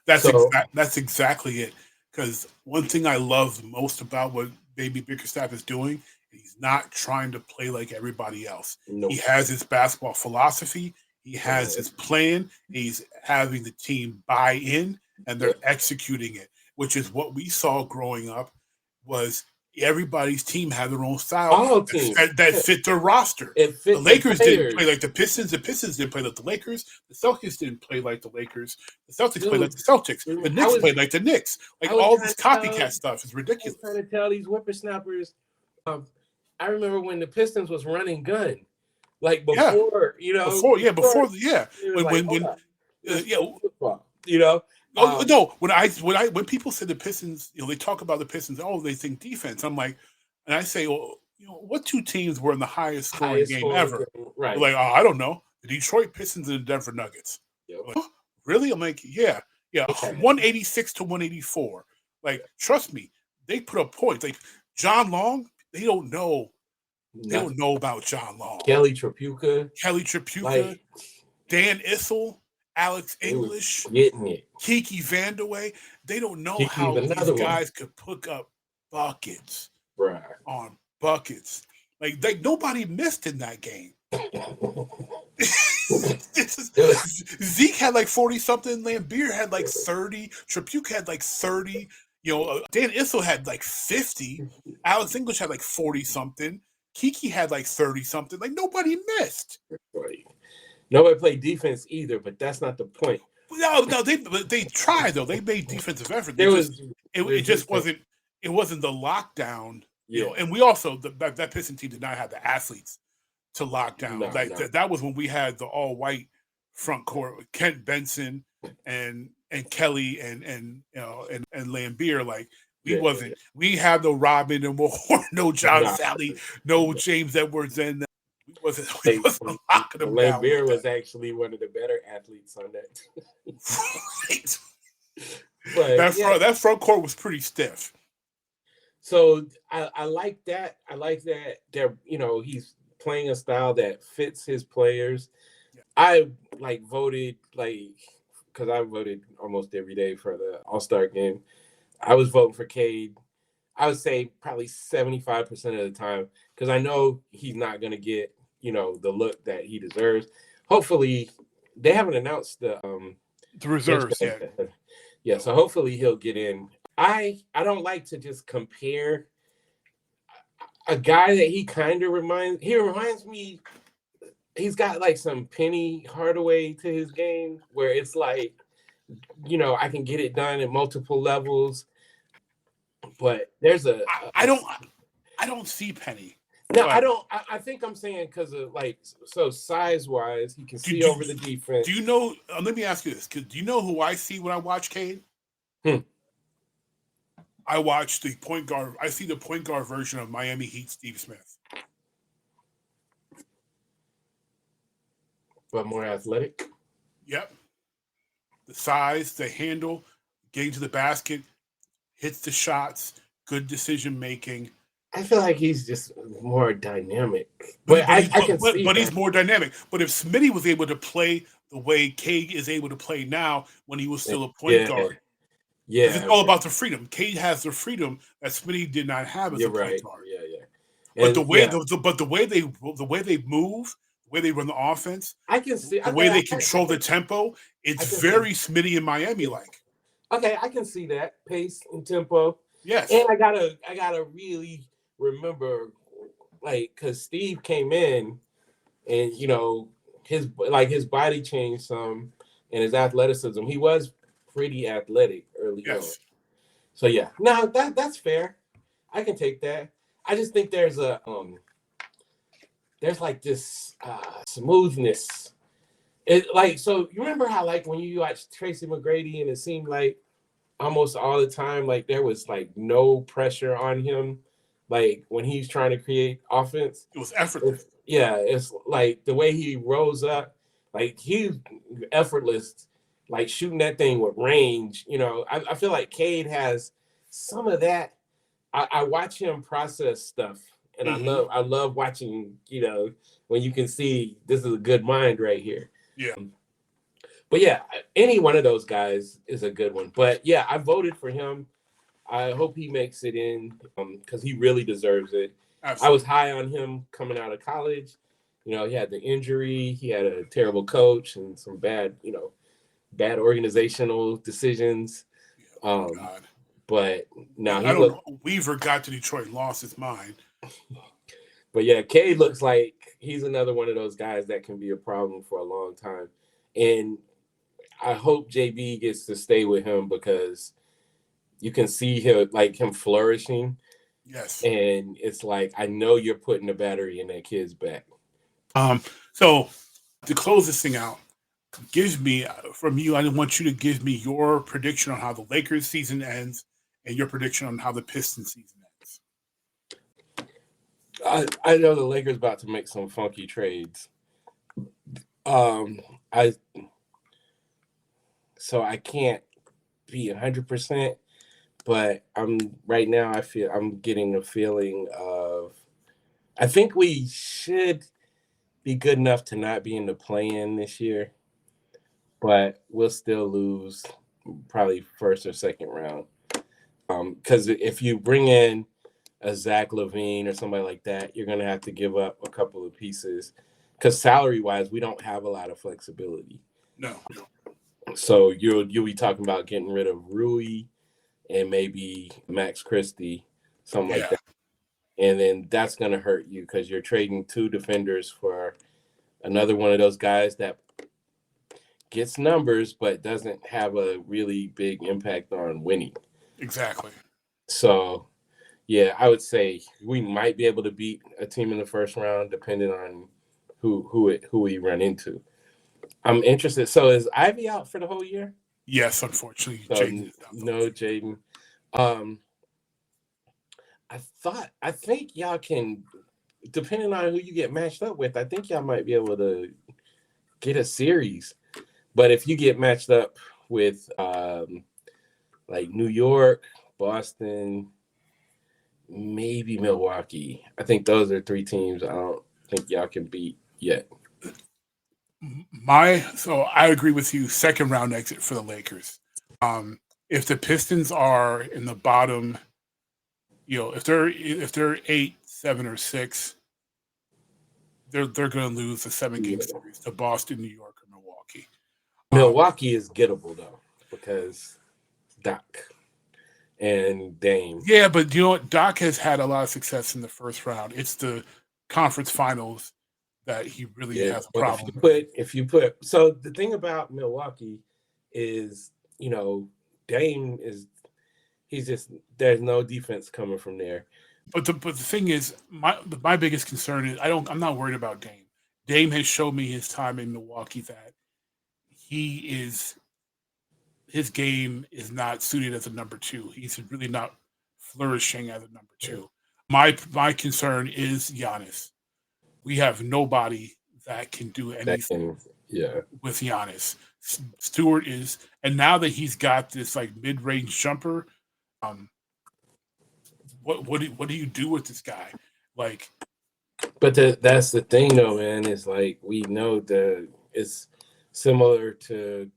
That's exactly it. Because one thing I love most about what Baby Bickerstaff is doing, he's not trying to play like everybody else. Nope. He has his basketball philosophy. He has his plan. He's having the team buy in, and they're executing it, which is what we saw growing up. Was everybody's team had their own style that fit their roster. The Lakers didn't play like the Pistons. The Pistons didn't play like the Lakers. The Celtics didn't play like the Lakers. The Celtics played like the Celtics. The Knicks played like the Knicks. Like all this copycat stuff is ridiculous. I was trying to tell these whippersnappers. I remember when the Pistons was running gun. Like before, you know. Before. When people say the Pistons, you know, they talk about the Pistons. Oh, they think defense. I'm like, and I say, well, you know, what two teams were in the highest scoring game ever? Right. Like, I don't know, the Detroit Pistons and the Denver Nuggets. Yep. Like, huh? Really? I'm like, yeah, 186 to 184. Like, trust me, they put up points. Like John Long, they don't know. They don't know about John Long. Kelly Tripucka, like, Dan Issel, Alex English, Kiki Vandeweghe. They don't know how these guys could put up buckets on buckets. Like nobody missed in that game. Zeke had like 40-something. Lambeer had like 30. Tripucka had like 30. You know, Dan Issel had like 50. Alex English had like 40-something. Kiki had like 30-something. Like nobody missed. Right. Nobody played defense either, but that's not the point. No, they tried though. They made defensive effort. It just wasn't the lockdown. You know, and we also that Piston team did not have the athletes to lock down. That was when we had the all white front court with Kent Benson and Kelly and Lambeer. Like we had no Robin and no John Sally, no James Edwards, and we wasn't locking them down. Lambeer was actually one of the better athletes on that. Right. But that front court was pretty stiff. So I like that. I like that he's playing a style that fits his players. Yeah. I voted because I voted almost every day for the All-Star game. I was voting for Cade. I would say probably 75% of the time, because I know he's not going to get, the look that he deserves. Hopefully, they haven't announced the reserves yet. Yeah, so hopefully he'll get in. I don't like to just compare a guy that he kind of reminds me. He's got like some Penny Hardaway to his game, where it's like, I can get it done at multiple levels. But there's I don't see Penny. No, I don't. I think I'm saying because of size wise, he can see over the defense. Do you know? Let me ask you this: do you know who I see when I watch Cade? I watch the point guard. I see the point guard version of Miami Heat Steve Smith, but more athletic. Yep. The size, the handle, getting to the basket, hits the shots, good decision making. I feel like he's just more dynamic. But he's more dynamic. But if Smitty was able to play the way Cade is able to play now when he was still a point guard, it's all about the freedom. Cade has the freedom that Smitty did not have as a point guard. But the way they move, the way they run the offense, I can see the way they control the tempo. It's very Smitty and Miami like. Okay, I can see that pace and tempo. Yes, and I gotta really remember, because Steve came in, and his body changed some, and his athleticism. He was pretty athletic early on. So no, that's fair. I can take that. I just think there's this smoothness. So you remember how when you watch Tracy McGrady and it seemed like almost all the time, like there was like no pressure on him. Like when he's trying to create offense, It was effortless. it's like the way he rose up, like he's effortless, like shooting that thing with range. I feel like Cade has some of that. I watch him process stuff, and I love watching. When you can see this is a good mind right here. Yeah. But yeah, any one of those guys is a good one. But yeah, I voted for him. I hope he makes it in because he really deserves it. Absolutely. I was high on him coming out of college. He had the injury. He had a terrible coach and some bad organizational decisions. Oh, God. But now Weaver got to Detroit and lost his mind. But yeah, Cade looks like he's another one of those guys that can be a problem for a long time. And I hope JB gets to stay with him because you can see him flourishing. Yes. And it's like, I know you're putting the battery in that kid's back. So to close this thing out, from you, I want you to give me your prediction on how the Lakers season ends and your prediction on how the Pistons season ends. I know the Lakers about to make some funky trades. So I can't be 100%, but right now I'm getting a feeling of, I think we should be good enough to not be in the play-in this year, but we'll still lose probably first or second round. Because if you bring in a Zach LaVine or somebody like that, you're going to have to give up a couple of pieces because salary-wise, we don't have a lot of flexibility. No. So you'll be talking about getting rid of Rui and maybe Max Christie, something like that. And then that's going to hurt you because you're trading 2 defenders for another one of those guys that gets numbers but doesn't have a really big impact on winning. Exactly. So, yeah, I would say we might be able to beat a team in the first round depending on who we run into. I'm interested. So is Ivy out for the whole year? Yes, unfortunately. So no Jaden. I think y'all can, depending on who you get matched up with, I think y'all might be able to get a series. But if you get matched up with like New York, Boston, maybe Milwaukee, I think those are 3 teams I don't think y'all can beat yet. So I agree with you. Second round exit for the Lakers. If the Pistons are in the bottom, if they're 8, 7, or 6, they're going to lose the 7-game series to Boston, New York, or Milwaukee. Milwaukee is gettable though because Doc and Dame. Yeah, but you know what? Doc has had a lot of success in the first round. It's the conference finals that he really has a problem with. So the thing about Milwaukee is, Dame is, he's just, there's no defense coming from there. But the thing is, my biggest concern is I'm not worried about Dame. Dame has shown me his time in Milwaukee that his game is not suited as a number 2. He's really not flourishing as a number 2. My concern is Giannis. We have nobody that can do anything with Giannis. Stewart is, and now that he's got this like mid-range jumper, what do you do with this guy? Like, but that's the thing though, man. Is like we know that it's similar to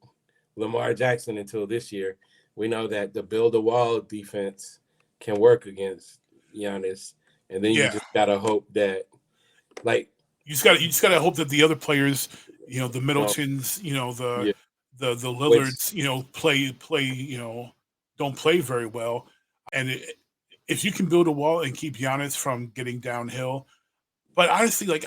Lamar Jackson until this year. We know that the build a wall defense can work against Giannis, and then you just gotta hope that, like, you just gotta hope that the other players, the Middletons, the Lillards, play, don't play very well, and if you can build a wall and keep Giannis from getting downhill, but honestly, like,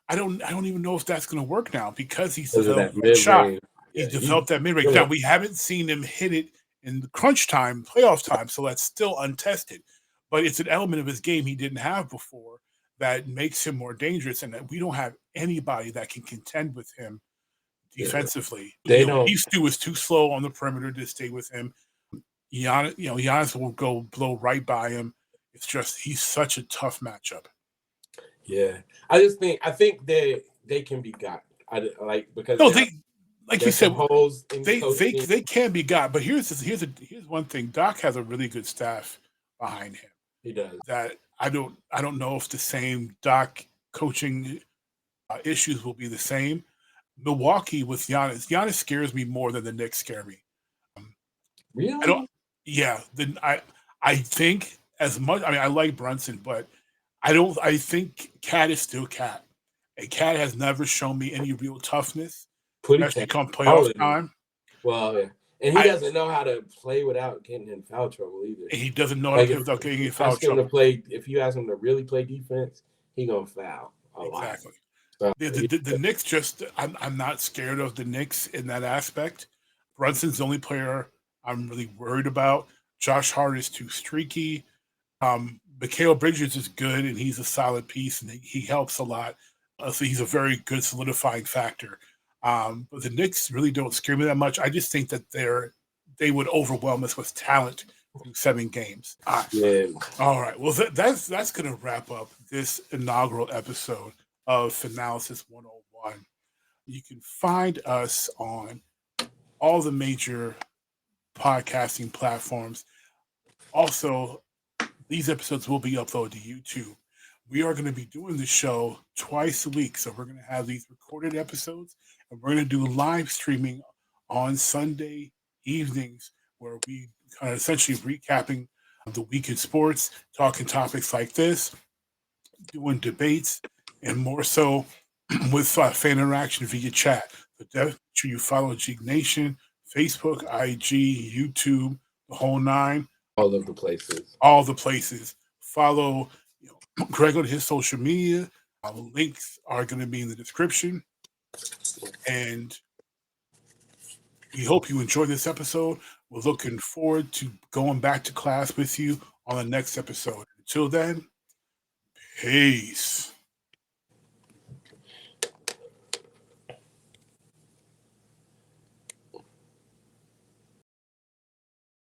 I don't even know if that's going to work now because he's developed that shot. He's developed that mid range. Now we haven't seen him hit it in the crunch time, playoff time, so that's still untested. But it's an element of his game he didn't have before that makes him more dangerous, and that we don't have anybody that can contend with him defensively. They don't. East was too slow on the perimeter to stay with him. Giannis will go blow right by him. It's just he's such a tough matchup. Yeah, I think they can be got. Because like you said, holes they can be got. But here's one thing: Doc has a really good staff behind him. He does. That I don't know if the same Doc coaching issues will be the same. Milwaukee with Giannis scares me more than the Knicks scare me. Really? Then I think as much. I mean, I like Brunson, but I think Cat is still Cat, and Cat has never shown me any real toughness, especially come playoff time. Well, yeah. And he doesn't know how to play without getting in foul trouble either. And he doesn't know how to play without getting in foul trouble. If you ask him to really play defense, he gonna foul a lot. Exactly. The Knicks I'm not scared of the Knicks in that aspect. Brunson's the only player I'm really worried about. Josh Hart is too streaky. Mikal Bridges is good, and he's a solid piece, and he helps a lot. So he's a very good solidifying factor. But the Knicks really don't scare me that much. I just think that they would overwhelm us with talent through 7 games. All right. Well, that's going to wrap up this inaugural episode of Fanalysis 101. You can find us on all the major podcasting platforms. Also, these episodes will be uploaded to YouTube. We are going to be doing the show twice a week. So we're going to have these recorded episodes, and we're going to do live streaming on Sunday evenings where we are essentially recapping the week in sports, talking topics like this, doing debates, and more so with fan interaction via chat. So definitely make sure you follow Jeek Nation, Facebook, IG, YouTube, the whole 9. All of the places. All the places. Follow Greg on his social media. Links are going to be in the description. And we hope you enjoyed this episode. We're looking forward to going back to class with you on the next episode. Until then, peace.